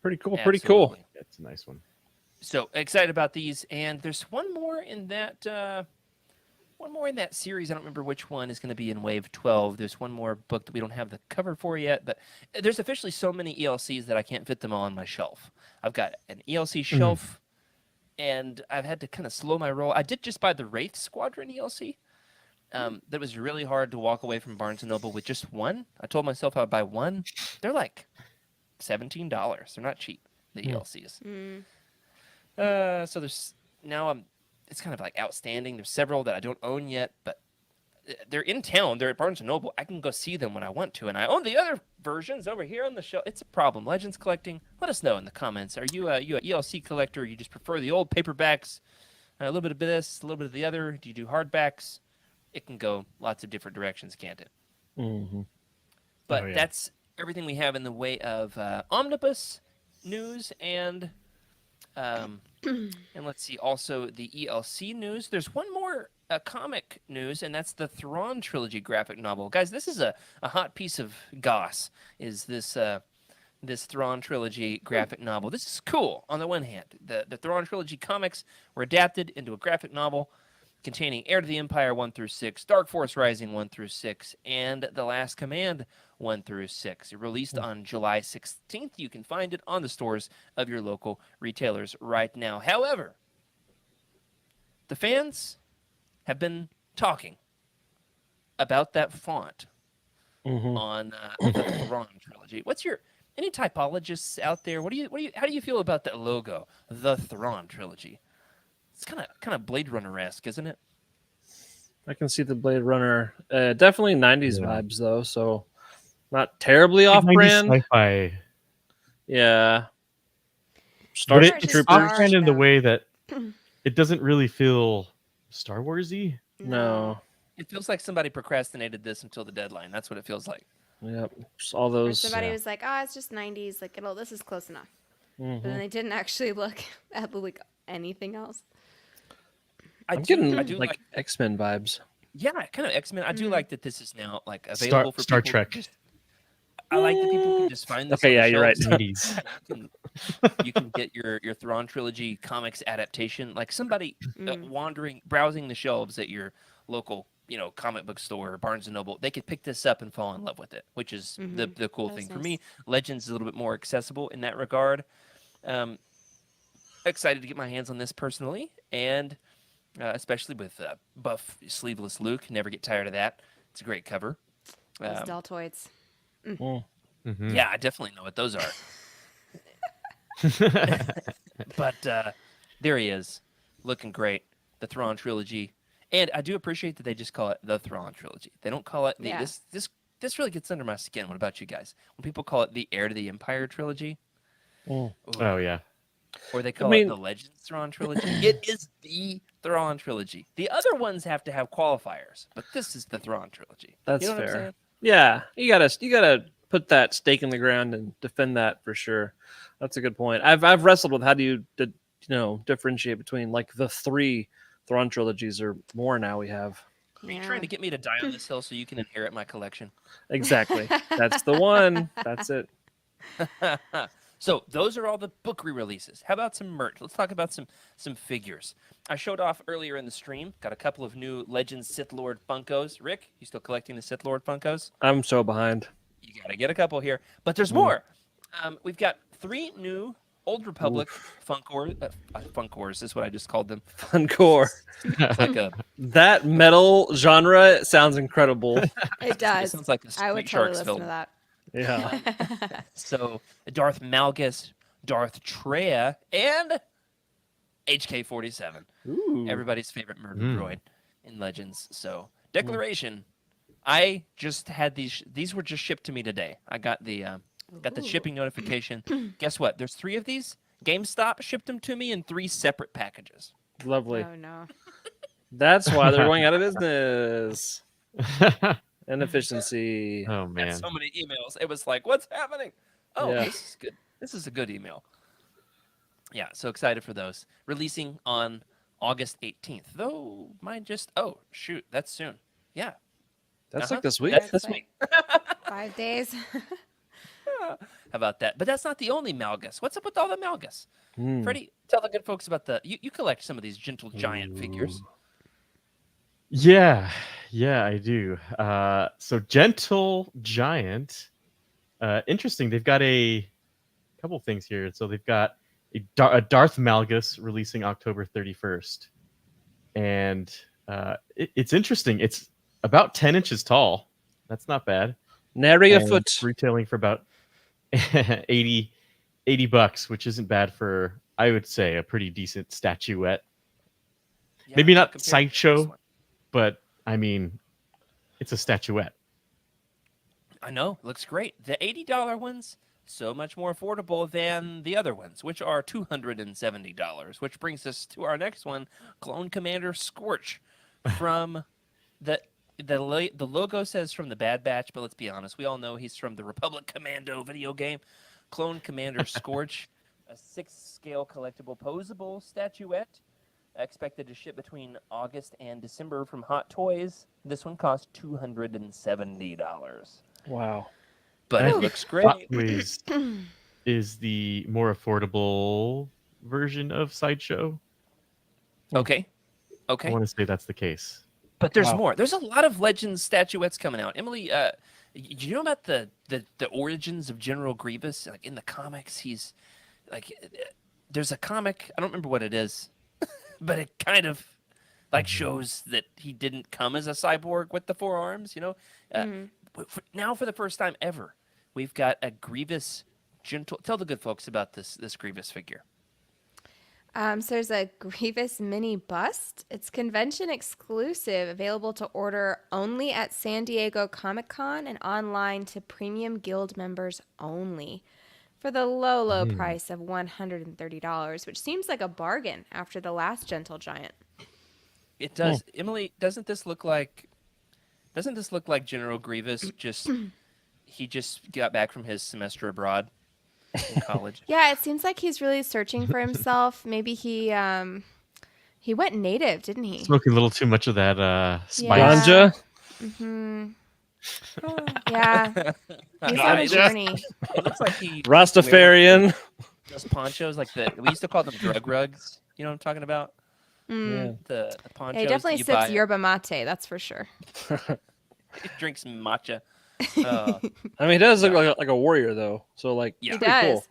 Pretty cool. Pretty cool. Absolutely. That's a nice one. So excited about these, and there's one more in that series. I don't remember which one is going to be in Wave 12. There's one more book that we don't have the cover for yet, but there's officially so many ELCs that I can't fit them all on my shelf. I've got an ELC shelf, and I've had to kind of slow my roll. I did just buy the Wraith Squadron ELC. That was really hard to walk away from Barnes & Noble with just one. I told myself I'd buy one. They're like $17. They're not cheap, the ELCs. So there's now it's kind of like outstanding. There's several that I don't own yet, but they're in town. They're at Barnes and Noble. I can go see them when I want to, and I own the other versions over here on the shelf. It's a problem. Legends collecting. Let us know in the comments. Are you a ELC collector? Or you just prefer the old paperbacks? A little bit of this, a little bit of the other. Do you do hardbacks? It can go lots of different directions, can't it? Mm-hmm. But Oh, yeah. that's everything we have in the way of omnibus news and let's see, also the ELC news. There's one more comic news, and that's the Thrawn trilogy graphic novel. Guys, this is a hot piece of goss. Is this this Thrawn trilogy graphic novel? This is cool. On the one hand, the Thrawn trilogy comics were adapted into a graphic novel containing Heir to the Empire 1 through 6, Dark Force Rising 1 through 6, and The Last Command 1 through 6. It released on July 16th. You can find it on the stores of your local retailers right now. However, the fans have been talking about that font Mm-hmm. on the Thrawn trilogy. What's your any typologists out there? How do you feel about that logo, the Thrawn trilogy? It's kind of Blade Runner-esque, isn't it? I can see the Blade Runner. Definitely 90s Yeah. vibes, though. So not terribly Like off 90s brand. sci-fi. Yeah. But Star it's Troopers. off-brand in the Yeah. way that it doesn't really feel Star Wars-y. No. It feels like somebody procrastinated this until the deadline. That's what it feels like. Yep. Just all Or those. somebody yeah. was like, "Oh, it's just '90s. Like, this is close enough." But Mhm. then they didn't actually look at like anything else. I'm getting I do like X-Men vibes. yeah, kind of X-Men. I do Mhm. like that this is now like available for Star people to Trek. just- I like that people can just find this. Okay, on the yeah, you're right. shelves. 80s. You can get your Thrawn trilogy comics adaptation. Like somebody Mm. browsing the shelves at your local, comic book store, or Barnes and Noble, they could pick this up and fall in love with it, which is the cool That's thing for nice. me. Legends is a little bit more accessible in that regard. Excited to get my hands on this personally, and especially with buff sleeveless Luke. Never get tired of that. It's a great cover. Those Um, deltoids. Mhm. yeah, I definitely know what those are. But there he is, looking great. The Thrawn trilogy, and I do appreciate that they just call it the Thrawn trilogy. They don't call it Yeah. This really gets under my skin. What about you guys? When people call it the Heir to the Empire trilogy, Mm. Oh yeah. or they call mean- it the Legends Thrawn trilogy, it is the Thrawn trilogy. The other ones have to have qualifiers, but this is the Thrawn trilogy. That's you know what I'm fair. saying? Yeah, you gotta put that stake in the ground and defend that for sure. That's a good point. I've wrestled with how do you differentiate between like the 3 Thrawn trilogies or more now we have. Are you trying to get me to die on this hill so you can inherit my collection? Exactly. That's the one. That's it. So those are all the book re-releases. How about some merch? Let's talk about some figures. I showed off earlier in the stream. Got a couple of new Legends Sith Lord Funkos. Rick, you still collecting the Sith Lord Funkos? I'm so behind. You gotta get a couple here, but there's more. We've got 3 new Old Republic Funkors is what I just called them. Fun core. It's like a That metal genre sounds incredible. It it does. sounds like a I would Street totally Sharks listen film. to that. Yeah. So Darth Malgus, Darth Treya, and HK-47. Ooh. Everybody's favorite murder Mm. droid in Legends. So declaration. I just had these were just shipped to me today. I got the Ooh. shipping notification. Guess what? There's 3 of these. GameStop shipped them to me in 3 separate packages. Lovely. Oh no. That's why they're going out of business. Inefficiency. Oh Had man. so many emails. It was like, what's happening? Oh, Yeah. this is good. This is a good email. Yeah, so excited for those. Releasing on August 18th. Though mine just shoot, that's soon. Yeah. That's Uh-huh. like this week. That's this week. 5 days. How about that? But that's not the only Malgus. What's up with all the Malgus? Mm. Freddie, tell the good folks about you collect some of these gentle giant figures. Yeah, I do. So Gentle Giant. Interesting. They've got a couple things here. So they've got a Darth Malgus releasing October 31st, and it's interesting. It's about 10 inches tall. That's not bad. Nary a And foot. it's retailing for about 80 bucks, which isn't bad for, I would say, a pretty decent statuette. Yeah, Maybe not compared to this sideshow, one. but I mean, it's a statuette. I know, looks great. The $80 ones, so much more affordable than the other ones, which are $270. Which brings us to our next one, Clone Commander Scorch, from the logo says from the Bad Batch, but let's be honest, we all know he's from the Republic Commando video game. Clone Commander Scorch, a 6-scale collectible posable statuette, expected to ship between August and December from Hot Toys. This one cost $270. Wow. But I it think looks Hot great. Toys is the more affordable version of Sideshow. Okay. I Okay. want to say that's the case. But there's Wow. more. There's a lot of Legends statuettes coming out. Emily, you know about the origins of General Grievous? Like in the comics, he's like, there's a comic. I don't remember what it is, but it kind of like shows that he didn't come as a cyborg with the 4 arms. You know, now for the first time ever, we've got a Grievous gentle. Tell the good folks about this Grievous figure. So there's a Grievous mini bust. It's convention exclusive, available to order only at San Diego Comic-Con and online to premium guild members only for the low price of $130, which seems like a bargain after the last Gentle Giant. It does. Emily, doesn't this look like General Grievous he just got back from his semester abroad in college? Yeah, it seems like he's really searching for himself. Maybe he went native, didn't he? Smoking a little too much of that spice. Yeah. Ganja? Yeah, he's on a It journey. looks like he Rastafarian. those ponchos, like we used to call them drug rugs. You know what I'm talking about? Yeah. The ponchos. Yeah, he definitely that you sips buy. yerba mate, that's for sure. He drinks matcha. I mean, he does look like a warrior, though. So, like, Yeah. it's He pretty does. cool.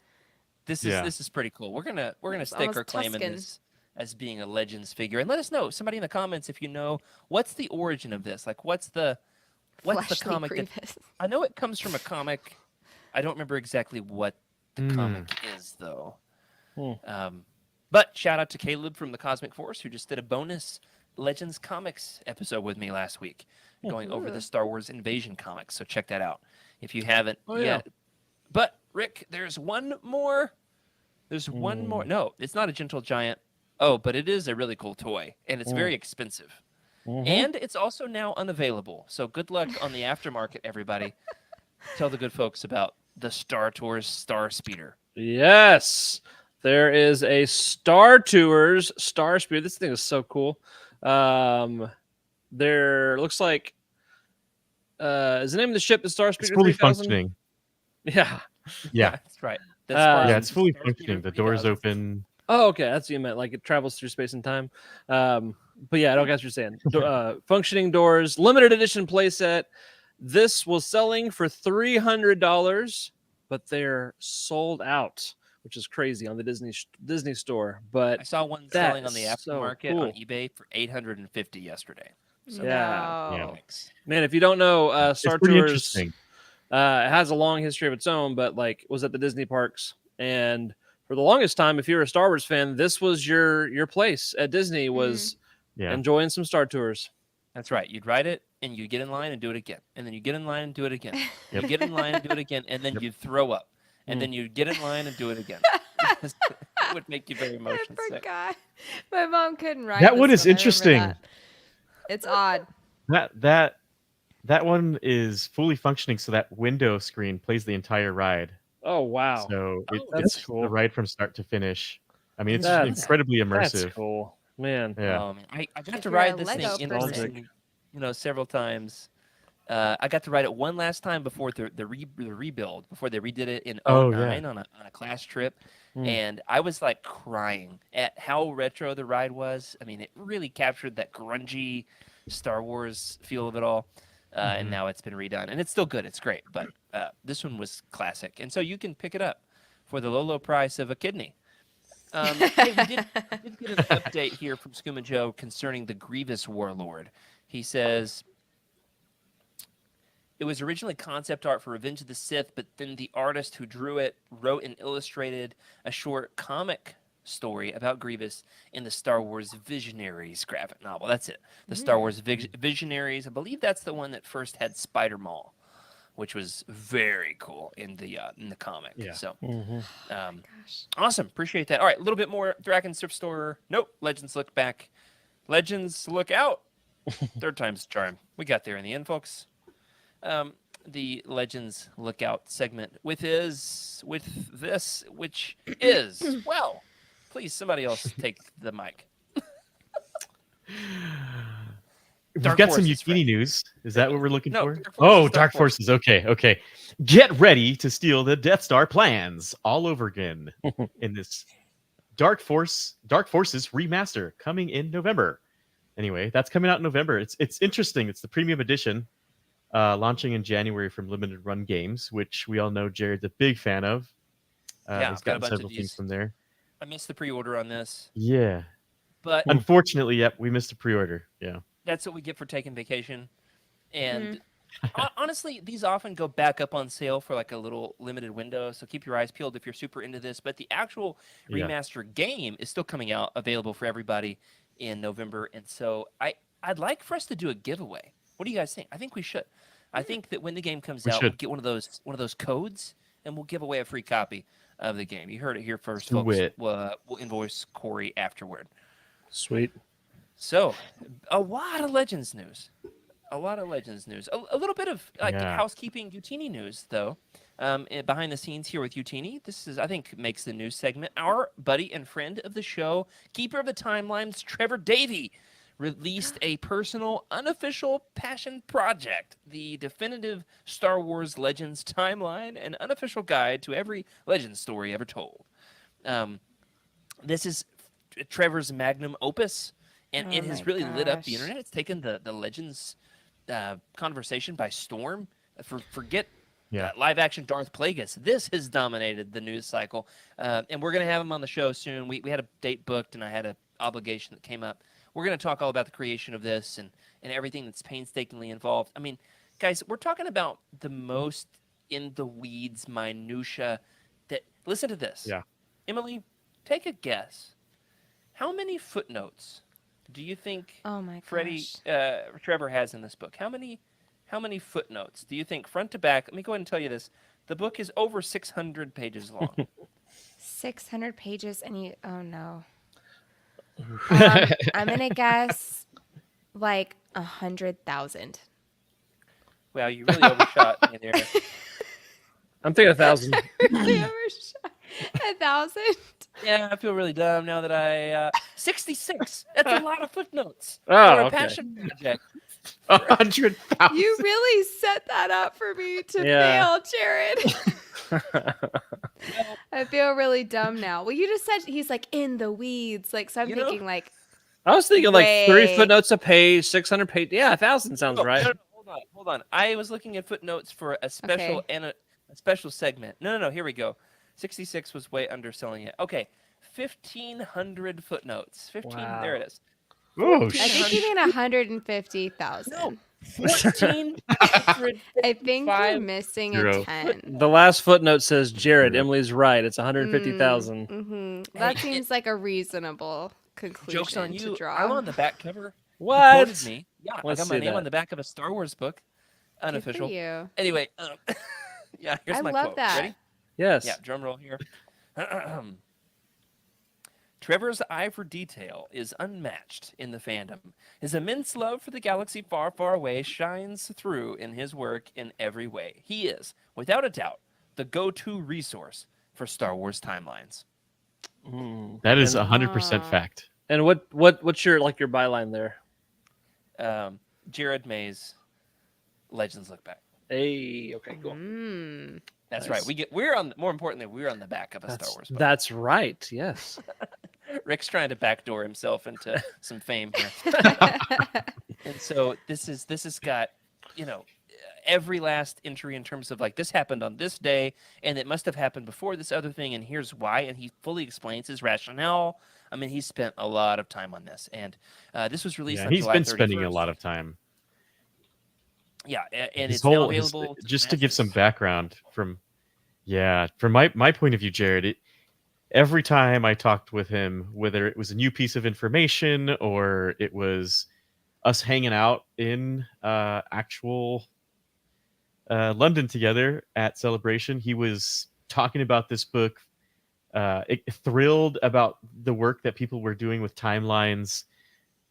This is pretty cool. We're gonna It's stake our almost claim in Tuscan. this as being a Legends figure, and let us know, somebody in the comments, if you know what's the origin of this. Like, what's the Fleshly comic that Grievous. I know it comes from a comic. I don't remember exactly what the comic is, though. But shout out to Caleb from the Cosmic Force, who just did a bonus Legends comics episode with me last week, going over the Star Wars Invasion comics. So check that out if you haven't yet. But Rick, there's one more. There's one more. No, it's not a Gentle Giant. Oh, but it is a really cool toy, and it's very expensive. And it's also now unavailable. So good luck on the aftermarket, everybody. Tell the good folks about the Star Tours Star Speeder. Yes. There is a Star Tours Star Speeder. This thing is so cool. There looks like is the name of the ship the Star It's Speeder fully 3000? functioning. Yeah. Yeah. That's right. Yeah, it's fully Star Speeder functioning. The door's 3000. open. Oh, okay. That's what you meant. Like it travels through space and time. But yeah, I don't guess what you're saying. Functioning doors, limited edition playset. This was selling for $300, but they're sold out, which is crazy on the Disney store. But I saw one that selling on the is so aftermarket cool. on eBay for $850 yesterday. So Yeah. No. Man, if you don't know, Star It's pretty Tours interesting. it has a long history of its own, but like was at the Disney parks, and for the longest time, if you're a Star Wars fan, this was your place at Disney was Yeah. enjoying some Star Tours. that's right. You'd ride it and you'd get in line and do it again. And then you get in line and do it again. Yep. You get in line and do it again. And then you'd throw up. And then you'd get in line and do it again. It would make you very I motion sick. forgot. My mom couldn't ride That this one is I remember interesting. that. It's odd. That one is fully functioning, so that window screen plays the entire ride. Oh wow, So that's it's cool. the ride from start to finish. I mean, it's That's- incredibly immersive. that's cool, man. Yeah. I got If to you're a ride this Lego thing in person. person, several times. I got to ride it one last time before the rebuild, before they redid it in Oh, 09 yeah. on a class trip. Mm. And I was like crying at how retro the ride was. I mean, it really captured that grungy Star Wars feel of it all. And now it's been redone, and it's still good. It's great, but this one was classic, and so you can pick it up for the low price of a kidney. Hey, we did get an update here from Skooma Joe concerning the Grievous Warlord. He says it was originally concept art for Revenge of the Sith, but then the artist who drew it wrote and illustrated a short comic story about Grievous in the Star Wars Visionaries graphic novel. That's it. The Star Wars Visionaries. I believe that's the one that first had Spider Maul, which was very cool in the comic. Yeah. So, Gosh. awesome. Appreciate that. All right, a little bit more Dragon's Thrift Store. Nope. Legends Look Back. Legends Look Out. Third time's a charm. We got there in the end, folks. The Legends Look Out segment with this, which is, well, please, somebody else take the mic. We've Dark got some Forces, Youtini Fred. news. Is that what we're looking No, for? Dark Forces, Oh, Dark Dark Forces. Forces. Okay. Get ready to steal the Death Star plans all over again in this Dark Forces remaster coming in November. Anyway, that's coming out in November. It's interesting. It's the premium edition, launching in January from Limited Run Games, which we all know Jared's a big fan of. Yeah, he's I've got a gotten bunch of several things these. from there. I missed the pre-order on this, Yeah. but Unfortunately, yep, we missed a pre-order. Yeah. that's what we get for taking vacation. And honestly, these often go back up on sale for like a little limited window. So keep your eyes peeled if you're super into this. But the actual Yeah. remaster game is still coming out, available for everybody in November. And so I'd like for us to do a giveaway. What do you guys think? I think we should. I think that when the game comes We out, should. we'll get one of those codes, and we'll give away a free copy of the game. You heard it here first, Do folks. it. We'll invoice Corey afterward. Sweet. So, a lot of Legends news. A little bit of Yeah. housekeeping Youtini news, though. Behind the scenes here with Youtini, this is, I think, makes the news segment. Our buddy and friend of the show, keeper of the timelines, Trevor Davey, released a personal, unofficial passion project, the definitive Star Wars Legends timeline, an unofficial guide to every Legends story ever told. This is Trevor's magnum opus, and it has my really lit up the gosh. internet. It's taken the Legends conversation by storm. Forget Yeah. live action Darth Plagueis. This has dominated the news cycle, and we're going to have him on the show soon. We had a date booked, and I had an obligation that came up. We're going to talk all about the creation of this and everything that's painstakingly involved. I mean, guys, we're talking about the most in the weeds minutia. That listen to this. Yeah. Emily, take a guess. How many footnotes do you think Oh my Freddie gosh. Trevor has in this book? How many footnotes do you think, front to back? Let me go ahead and tell you this. The book is over 600 pages long. 600 pages and you, oh no. I'm going to guess like 100,000. Wow, you really overshot me there. I'm thinking 1,000. Really overshot. 1,000? Yeah, I feel really dumb now that I 66. That's a lot of footnotes Oh, for a okay. passion project. 100,000. You really set that up for me to Yeah. fail, Jared. I feel really dumb now. Well, you just said he's like in the weeds. Like, so I'm You know- thinking like, I was thinking like 30 Wait. footnotes a page, 600 pages. Yeah, 1,000 sounds Oh, right. no, hold on. I was looking at footnotes for a special Okay. and a special segment. No. Here we go. 66 was way underselling it. Okay, 1,500 footnotes. 15. Wow. There it is. Oh, I think you mean 150,000. No. 1,400. I think you're 55. missing Zero. a 10. The last footnote says, Jared, Yeah. Emily's right. It's 150,000. Mm-hmm. That Hey, seems like a reasonable conclusion Joke's on to you. draw. I'm on the back cover. You What? quoted me. Yeah, Let's I got my see name that. on the back of a Star Wars book. Good for Unofficial. you. Anyway, yeah, here's I my love quote. that. Ready? Yes. Yeah, drum roll here. Trevor's eye for detail is unmatched in the fandom. His immense love for the galaxy far, far away shines through in his work in every way. He is, without a doubt, the go-to resource for Star Wars timelines. Mm. that is And- 100% Ah. fact. And what's your byline there? Jared May's Legends Look Back. Hey, okay, cool. Mm. That's Nice. right. More importantly, we're on the back of a Star Wars book. That's right. Yes. Rick's trying to backdoor himself into some fame here. And so this has got, every last entry in terms of like this happened on this day and it must have happened before this other thing and here's why, and he fully explains his rationale. I mean, he spent a lot of time on this, and this was released Yeah, on he's July been spending a 31st. lot of time. Yeah, and His it's now whole, his- available just to give some masses. background from my point of view, Jared, every time I talked with him, whether it was a new piece of information or it was us hanging out in actual London together at Celebration, he was talking about this book, thrilled about the work that people were doing with timelines.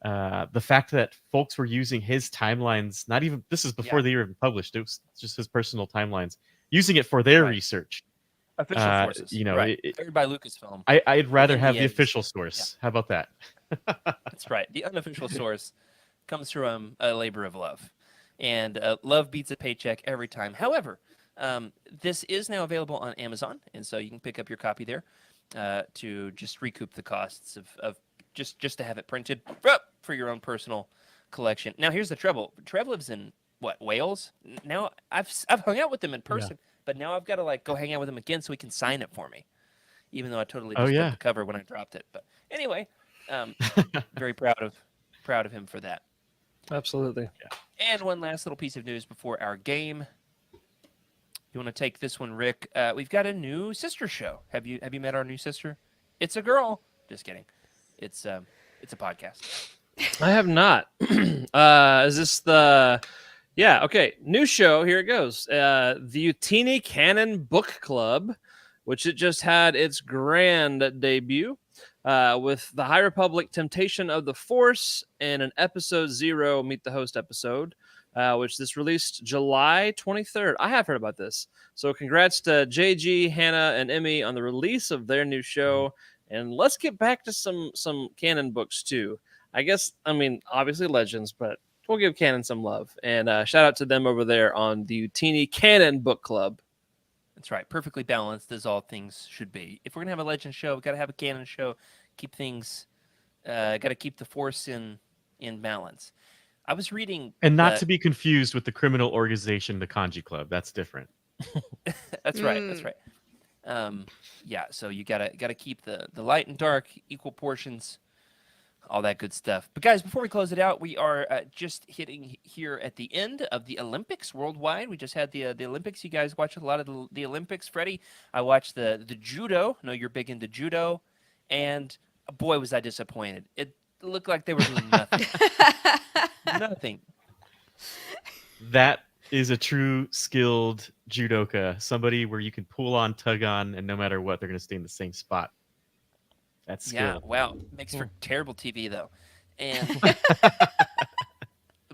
The fact that folks were using his timelines, not even, this is before they were even published, it was just his personal timelines, using it for their Right. research. Official sources. You know, right. Favored by Lucasfilm. I'd rather have the NDAs. official source. How about that? That's right. The unofficial source comes from a labor of love. And love beats a paycheck every time. However, this is now available on Amazon, and so you can pick up your copy there to just recoup the costs of just to have it printed for your own personal collection. Now, here's the trouble. Trev lives in, what, Wales? Now, I've hung out with him in person, but now I've got to go hang out with him again so he can sign it for me, even though I totally just dumped the cover when I dropped it. But anyway, very proud of him for that. Absolutely. Yeah. And one last little piece of news before our game. You want to take this one, Rick? We've got a new sister show. Have you met our new sister? It's a girl. Just kidding. It's a podcast. I have not. Is this the? Yeah. Okay. New show. Here it goes. The Youtini Canon Book Club, which it just had its grand debut. With the High Republic Temptation of the Force and an episode 0 Meet the Host episode, which this released July 23rd. I have heard about this. So congrats to JG, Hannah, and Emmy on the release of their new show. And let's get back to some canon books too. I guess, I mean, obviously Legends, but we'll give canon some love. And shout out to them over there on the Youtini Canon Book Club. That's right. Perfectly balanced as all things should be. If we're going to have a Legend show, we've got to have a canon show. Keep things, got to keep the Force in balance. I was reading... And not to be confused with the criminal organization, the Kanji Club. That's different. That's right. That's right. Yeah, so you gotta keep the light and dark, equal portions, all that good stuff. But guys, before we close it out, we are just hitting here at the end of the Olympics worldwide. We just had the Olympics. You guys watched a lot of the Olympics. Freddie, I watched the judo. I know you're big into judo, and boy, was I disappointed. It looked like they were doing nothing. Nothing. That is a true skilled judoka. Somebody where you can pull on, tug on, and no matter what, they're going to stay in the same spot. That's skill. Yeah, wow. Makes for terrible TV, though. And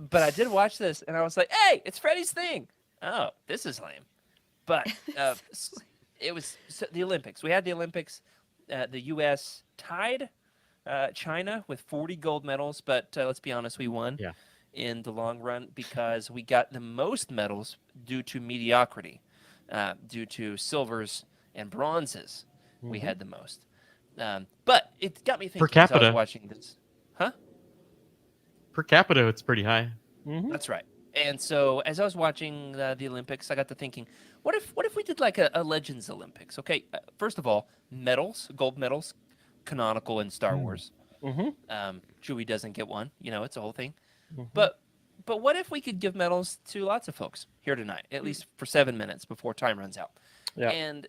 but I did watch this, and I was like, hey, it's Freddie's thing. Oh, this is lame. But it was the Olympics. We had the Olympics. The U.S. tied China with 40 gold medals, but let's be honest, we won in the long run because we got the most medals due to mediocrity, due to silvers and bronzes. Mm-hmm. We had the most. But it got me thinking per capita. As I was watching this. Huh? Per capita, it's pretty high. Mm-hmm. That's right. And so as I was watching the Olympics, I got to thinking, what if we did like a Legends Olympics? Okay, first of all, medals, gold medals, canonical in Star Wars. Mm-hmm. Chewie doesn't get one. You know, it's a whole thing. Mm-hmm. But what if we could give medals to lots of folks here tonight, at least for 7 minutes before time runs out? Yeah. And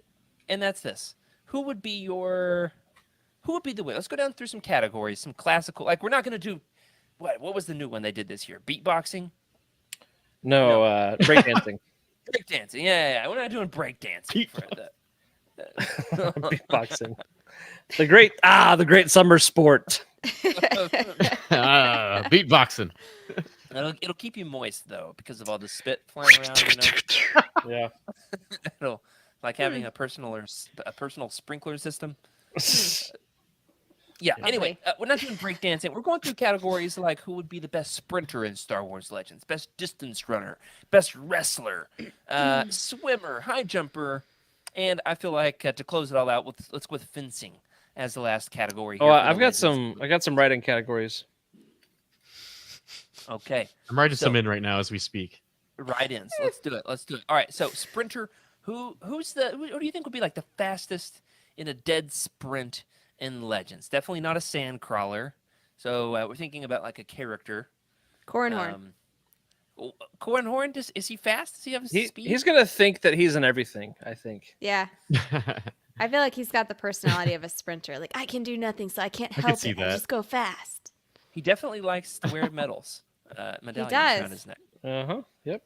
that's this. Who would be the winner? Let's go down through some categories, some classical. Like, we're not going to do what was the new one they did this year? Beatboxing? No. Breakdancing. Breakdancing. Yeah. We're not doing breakdancing. Beatboxing. The great summer sport. Beatboxing. It'll keep you moist though because of all the spit flying around. You know? Yeah. It'll like having a personal sprinkler system. Yeah. Anyway, we're not doing breakdancing. We're going through categories like who would be the best sprinter in Star Wars Legends, best distance runner, best wrestler, swimmer, high jumper, and I feel like to close it all out, let's go with fencing as the last category. Here I got some writing categories. Okay. I'm writing some in right now as we speak. Write-ins. Let's do it. All right. So sprinter, who do you think would be like the fastest in a dead sprint in Legends? Definitely not a sand crawler. So we're thinking about like a character. Cornhorn. Cornhorn, is he fast? Does he have speed? He's gonna think that he's in everything, I think. Yeah. I feel like he's got the personality of a sprinter. Like, I can do nothing, so I can't could help see it. I that. just go fast. He definitely likes to wear medals, medallions does. around his neck. Yep.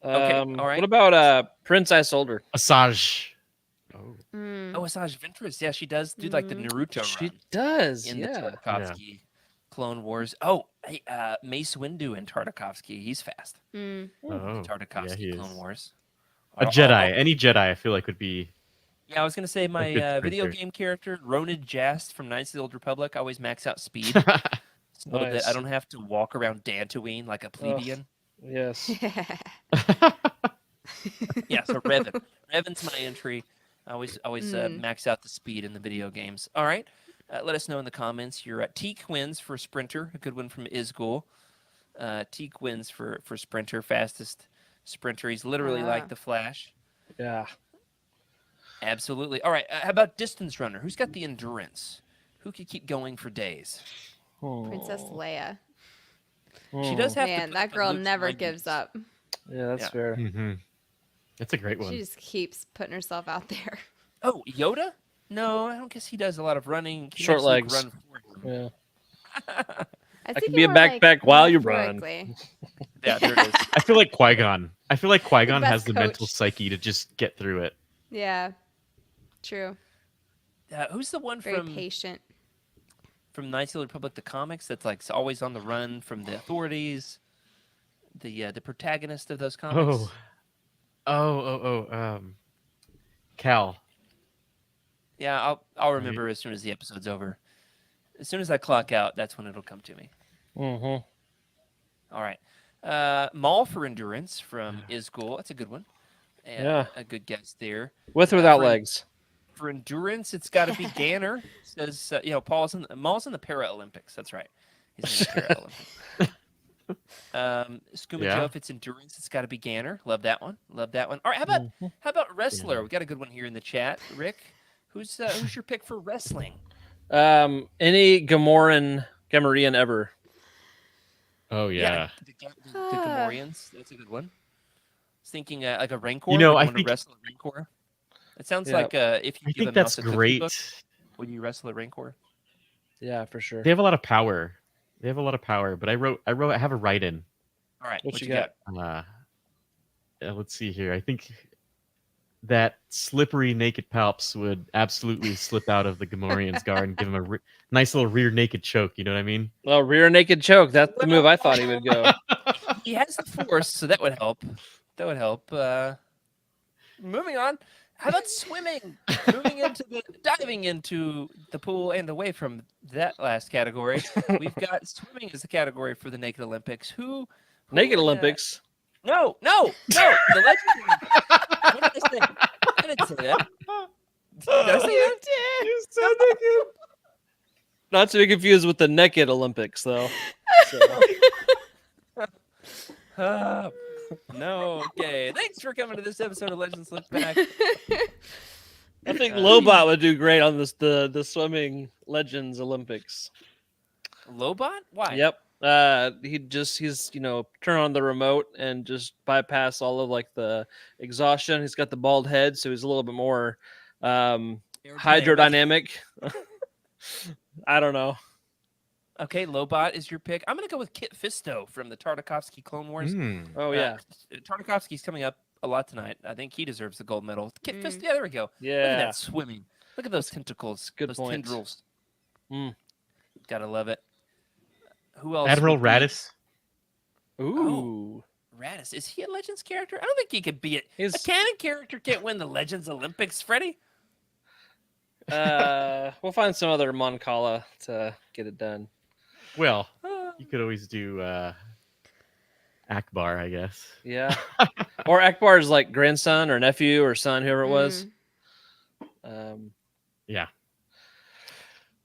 Okay, all right. What about Prince Isolde? Asajj. Oh. Mm. Oh, Asajj Ventress. Yeah, she does do like the Naruto She run does. in the Yeah. Tartakovsky Clone Wars. Oh, hey, Mace Windu in Tartakovsky. He's fast. Mm. Oh. Tartakovsky Yeah, he Clone is. Wars. A Jedi. Any Jedi, I feel like would be. Yeah, I was gonna say my good video sprinter. game character, Ronid Jast from Knights of the Old Republic. I always max out speed so that Nice. I don't have to walk around Dantooine like a plebeian. Yes. Yeah, so Revan. Revan's my entry. I always max out the speed in the video games. All right. Let us know in the comments. Your Teak wins for Sprinter. A good one from Isgul. Teak wins for Sprinter. Fastest Sprinter. He's literally like the Flash. Yeah. Absolutely. All right. How about Distance Runner? Who's got the endurance? Who could keep going for days? Princess Leia. She does have to. Man, put that up with girl Luke's never mind gives games. up. Yeah, that's Yeah. fair. Mm-hmm. That's a great one. She just keeps putting herself out there. Oh, Yoda? No, I don't guess he does a lot of running. He Short makes Luke legs. Run for him. Yeah. I can think be a more like backpack while you run. metaphorically. Yeah, there it is. I feel like Qui-Gon. I feel like Qui-Gon best has the mental coach. psyche to just get through it. Yeah, true. Who's the one Very from patient. Knights of the Republic, the comics, that's like always on the run from the authorities? The protagonist of those comics. Cal. Yeah, I'll remember as soon as the episode's over. As soon as I clock out, that's when it'll come to me. Mm-hmm. All right. Maul for endurance from Isgul. That's a good one. Yeah. A good guess there. With or without for- legs. For endurance, it's got to be Ganner. Says Maul's in the Paralympics. That's right. He's in the Paralympics. Skooma Yeah. Joe, if it's endurance, it's got to be Ganner. Love that one. All right. How about wrestler? Yeah. We got a good one here in the chat. Rick, who's your pick for wrestling? Any Gamorrean ever. Oh yeah. The Gamorreans. That's a good one. I was thinking like a Rancor. You know, would I want to think- wrestle a Rancor. It sounds Yeah. like if you I give a think that's mouse a cookie great. book, would you wrestle a Rancor? Yeah, for sure. They have a lot of power. But I have a write-in. All right. What What you you got? Let's see here. I think that slippery naked palps would absolutely slip out of the Gamorrean's guard and give him a nice little rear naked choke. You know what I mean? Well, rear naked choke. That's the move I thought he would go. He has the force, so that would help. Moving on. How about swimming? Diving into the pool and away from that last category. We've got swimming as the category for the Naked Olympics. Who Naked would, Olympics. No. The Legend Olympics. What did I say? I didn't say that. Did I say that? You said naked. Not to be confused with the Naked Olympics, though. So, No. Okay. Thanks for coming to this episode of Legends Look Back. I think Lobot would do great on the swimming Legends Olympics. Lobot? Why? Yep. He's turn on the remote and just bypass all of like the exhaustion. He's got the bald head, so he's a little bit more hydrodynamic. I don't know. Okay, Lobot is your pick. I'm gonna go with Kit Fisto from the Tartakovsky Clone Wars. Oh yeah. Tartakovsky's coming up a lot tonight. I think he deserves the gold medal. Kit Fisto. Yeah, there we go. Look at Yeah. that swimming. Look at those tentacles. Good those point. tendrils. Mm. Gotta love it. Who else? Admiral would be- Radis. Ooh. Radis. Is he a Legends character? I don't think he could be it. A He's canon character can't win the Legends Olympics, Freddie. we'll find some other Moncala to get it done. Well, you could always do Akbar, I guess. Yeah. Or Akbar's like grandson or nephew or son, whoever it was. Yeah.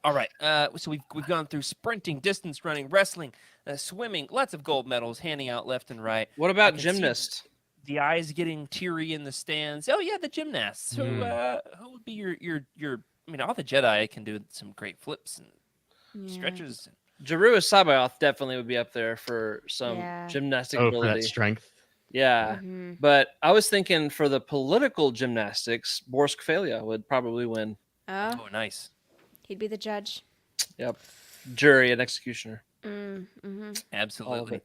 All right. So we've gone through sprinting, distance running, wrestling, swimming, lots of gold medals handing out left and right. What I about can see gymnast? The eyes getting teary in the stands. Oh yeah, the gymnasts. Who would be your? I mean, all the Jedi can do some great flips and stretches. Jeru Sabaoth definitely would be up there for some Yeah. gymnastic Oh, for that ability. strength. Yeah. Mhm. But I was thinking for the political gymnastics, Borskfalia would probably win. Oh, Oh, nice. He'd be the judge. Yep. Jury and executioner. Mm-hmm. All of Absolutely.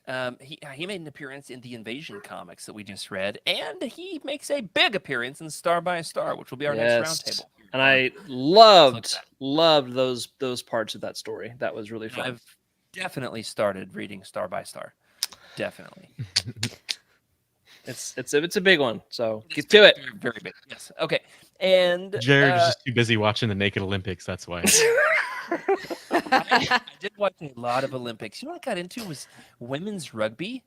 it. He made an appearance in the Invasion comics that we just read, and he makes a big appearance in Star by Star, which will be our next roundtable. And I Let's loved those parts of that story. That was really fun. I've definitely started reading Star by Star. Definitely. It's a big one. So It's get to it. Very, very big. Yes. Okay. And Jared is just too busy watching the Naked Olympics. That's why. I did watch a lot of Olympics. You know what I got into was women's rugby.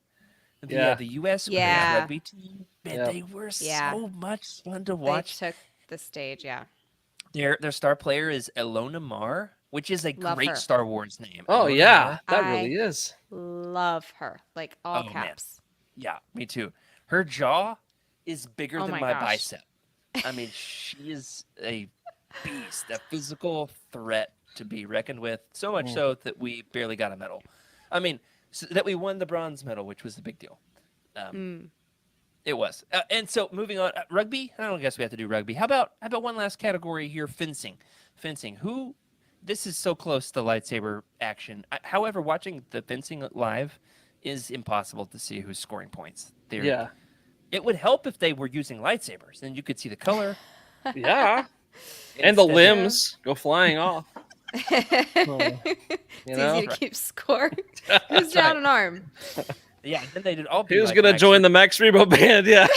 Yeah. The U.S. women's Yeah. rugby team. Man, Yep. they were Yeah. so much fun to They watch. took the stage, yeah. Their star player is Elona Mar, which is a Love great her. Star Wars name. Oh Elona yeah, Mar. that I- really is. Love her. Like all Oh, man. caps. Yeah, me too. Her jaw is bigger Oh than my my gosh. bicep. I mean, she is a beast, a physical threat to be reckoned with. So much so that we barely got a medal. I mean, that we won the bronze medal, which was the big deal. It was. And so moving on, rugby. I don't guess we have to do rugby. How about one last category here? Fencing. Who? This is so close to lightsaber action. However, watching the fencing live is impossible to see who's scoring points. Yeah. It would help if they were using lightsabers, then you could see the color. Yeah. And the Instead- limbs go flying off. It's You know? easy to keep score. Who's down an arm? Yeah, then they did all. be Who's like gonna Max join the Max Rebo band? Yeah.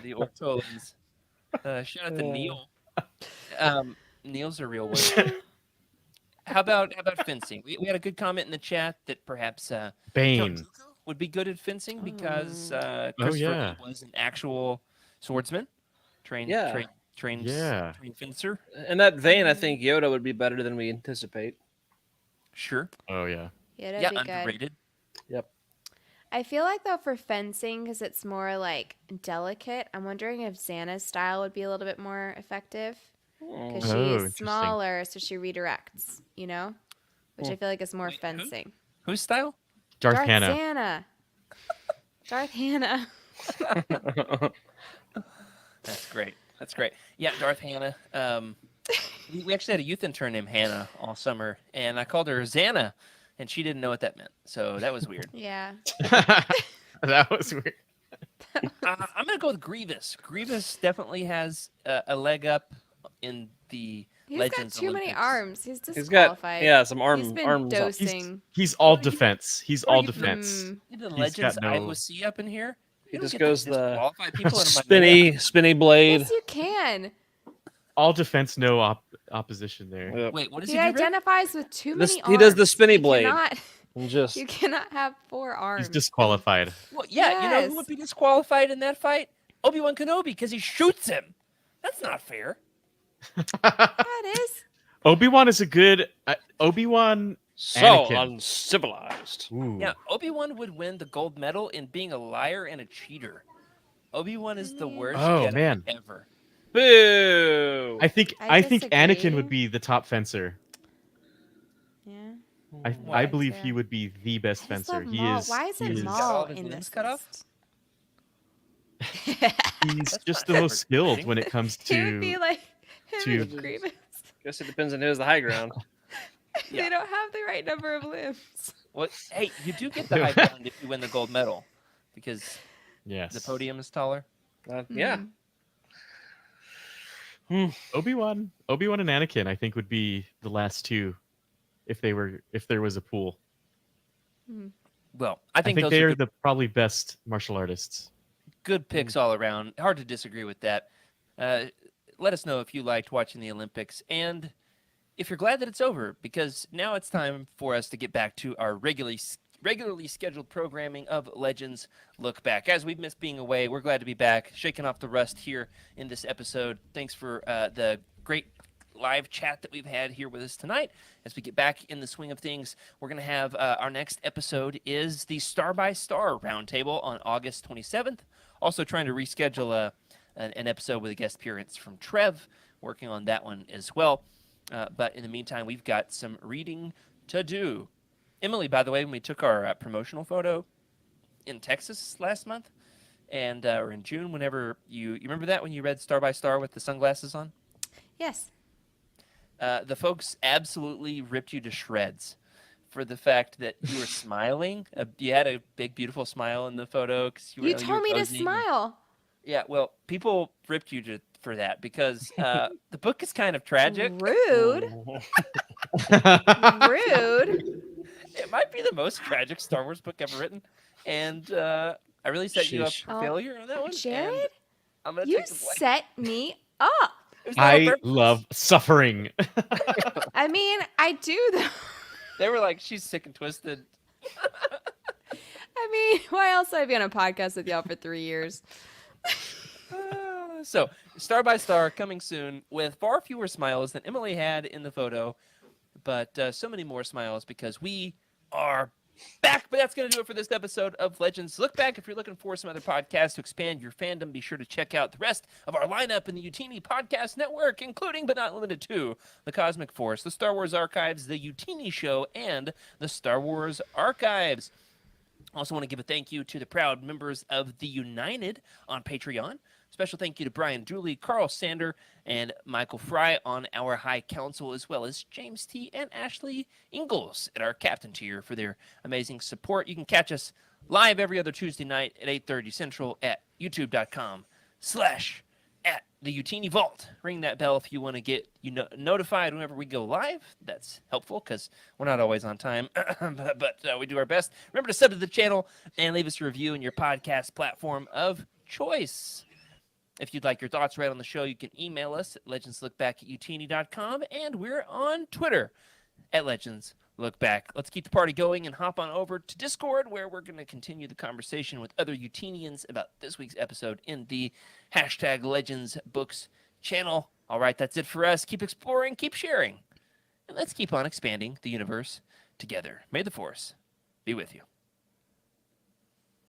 the Ortolans? Shout out to Neil. Neil's a real one. How about fencing? We had a good comment in the chat that perhaps Bane. Count Dooku would be good at fencing because Oh, Christopher yeah. Lee was an actual swordsman, trained Yeah. fencer. In that vein, I think Yoda would be better than we anticipate. Sure. Oh yeah. Yeah, that'd Yeah, be good. underrated. Yep. I feel like though for fencing, because it's more like delicate, I'm wondering if Xana's style would be a little bit more effective. Because Oh, she's interesting. smaller, so she redirects, you know? Which I feel like is more Wait, who? fencing. Whose style? Darth Hannah. Xana. Darth Hannah. That's great. That's great. Yeah, Darth Hannah. We actually had a youth intern named Hannah all summer, and I called her Xana, and she didn't know what that meant. So that was weird. Yeah. That was weird. I'm going to go with Grievous. Grievous definitely has a leg up in the He's Legends got too many Olympics. arms. He's He's got disqualified. some He's been arms up. dosing. He's all defense. He's all you- defense. Get the He's Legends got no- IOC up in here. He You don't just get to goes the disqualify people in my spinny blade. Yes, you can. All defense, no opposition there. Yep. Wait, what does He he do? Rick? identifies with too This- many arms. he does the spinny You blade. cannot- And just You cannot have 4 arms. He's disqualified. Well, yeah, you know Yes. who would be disqualified in that fight? Obi-Wan Kenobi, because he shoots him. That's not fair. That is. Obi-Wan is a good Obi-Wan. so Anakin. uncivilized. Ooh. Yeah, Obi-Wan would win the gold medal in being a liar and a cheater. Obi-Wan is the worst Oh, Jedi man. ever. Boo! I think I Anakin disagree. would be the top fencer. Yeah. I Why? believe he Yeah. would be the best I just fencer. love He Maul. is. Why is he it is- Got all Maul of his in limbs this cut off? list? He's That's just not the most skilled advertising. when it comes He would be to. like him to- and Grievous. Guess it depends on who's the high ground. Yeah. They don't have the right number of limbs. Well, hey, you do get the high ground if you win the gold medal, because Yes. the podium is taller. Yeah. Mhm. Obi-Wan and Anakin, I think, would be the last two, if there was a pool. Well, I I think, think those they are are the probably best martial artists. good picks all around. Hard to disagree with that. Let us know if you liked watching the Olympics and if you're glad that it's over, because now it's time for us to get back to our regularly scheduled programming of Legends Look Back. As we've missed being away, we're glad to be back, shaking off the rust here in this episode. Thanks for the great live chat that we've had here with us tonight. As we get back in the swing of things, we're going to have our next episode is the Star by Star Roundtable on August 27th. Also trying to reschedule an episode with a guest appearance from Trev, working on that one as well. But in the meantime, we've got some reading to do. Emily, by the way, when we took our promotional photo, in Texas last month, and or in June, whenever you remember that when you read Star by Star with the sunglasses on. Yes. The folks absolutely ripped you to shreds for the fact that you were smiling. You had a big, beautiful smile in the photo because you were. You told me to posing. smile. Yeah, well, people ripped you for that because the book is kind of tragic. Rude. Rude. It might be the most tragic Star Wars book ever written, and I really set you up Sheesh. for Oh, failure on that one. Jared, and I'm gonna you take the blame. set me up. It was not on I purpose. love suffering. I mean, I do though. They were like, "She's sick and twisted." I mean, why else would I be on a podcast with y'all for 3 years? So, Star by Star coming soon with far fewer smiles than Emily had in the photo, but so many more smiles because we are back. But that's going to do it for this episode of Legends Look Back. If you're looking for some other podcasts to expand your fandom, be sure to check out the rest of our lineup in the Youtini Podcast Network, including but not limited to The Cosmic Force, The Star Wars Archives, The Youtini Show, and The Star Wars Archives. Also want to give a thank you to the proud members of the United on Patreon. Special thank you to Brian Dooley, Carl Sander, and Michael Fry on our High Council, as well as James T. and Ashley Ingalls at our Captain tier for their amazing support. You can catch us live every other Tuesday night at 8:30 Central at youtube.com/at the Youtini Vault. Ring that bell if you want to get notified whenever we go live. That's helpful because we're not always on time, but we do our best. Remember to sub to the channel and leave us a review in your podcast platform of choice. If you'd like your thoughts read on the show, you can email us at legendslookback@youtini.com, and we're on Twitter at legendslookback. Let's keep the party going and hop on over to Discord, where we're going to continue the conversation with other Youtinians about this week's episode in the #LegendsBooks channel. All right, that's it for us. Keep exploring, keep sharing, and let's keep on expanding the universe together. May the Force be with you.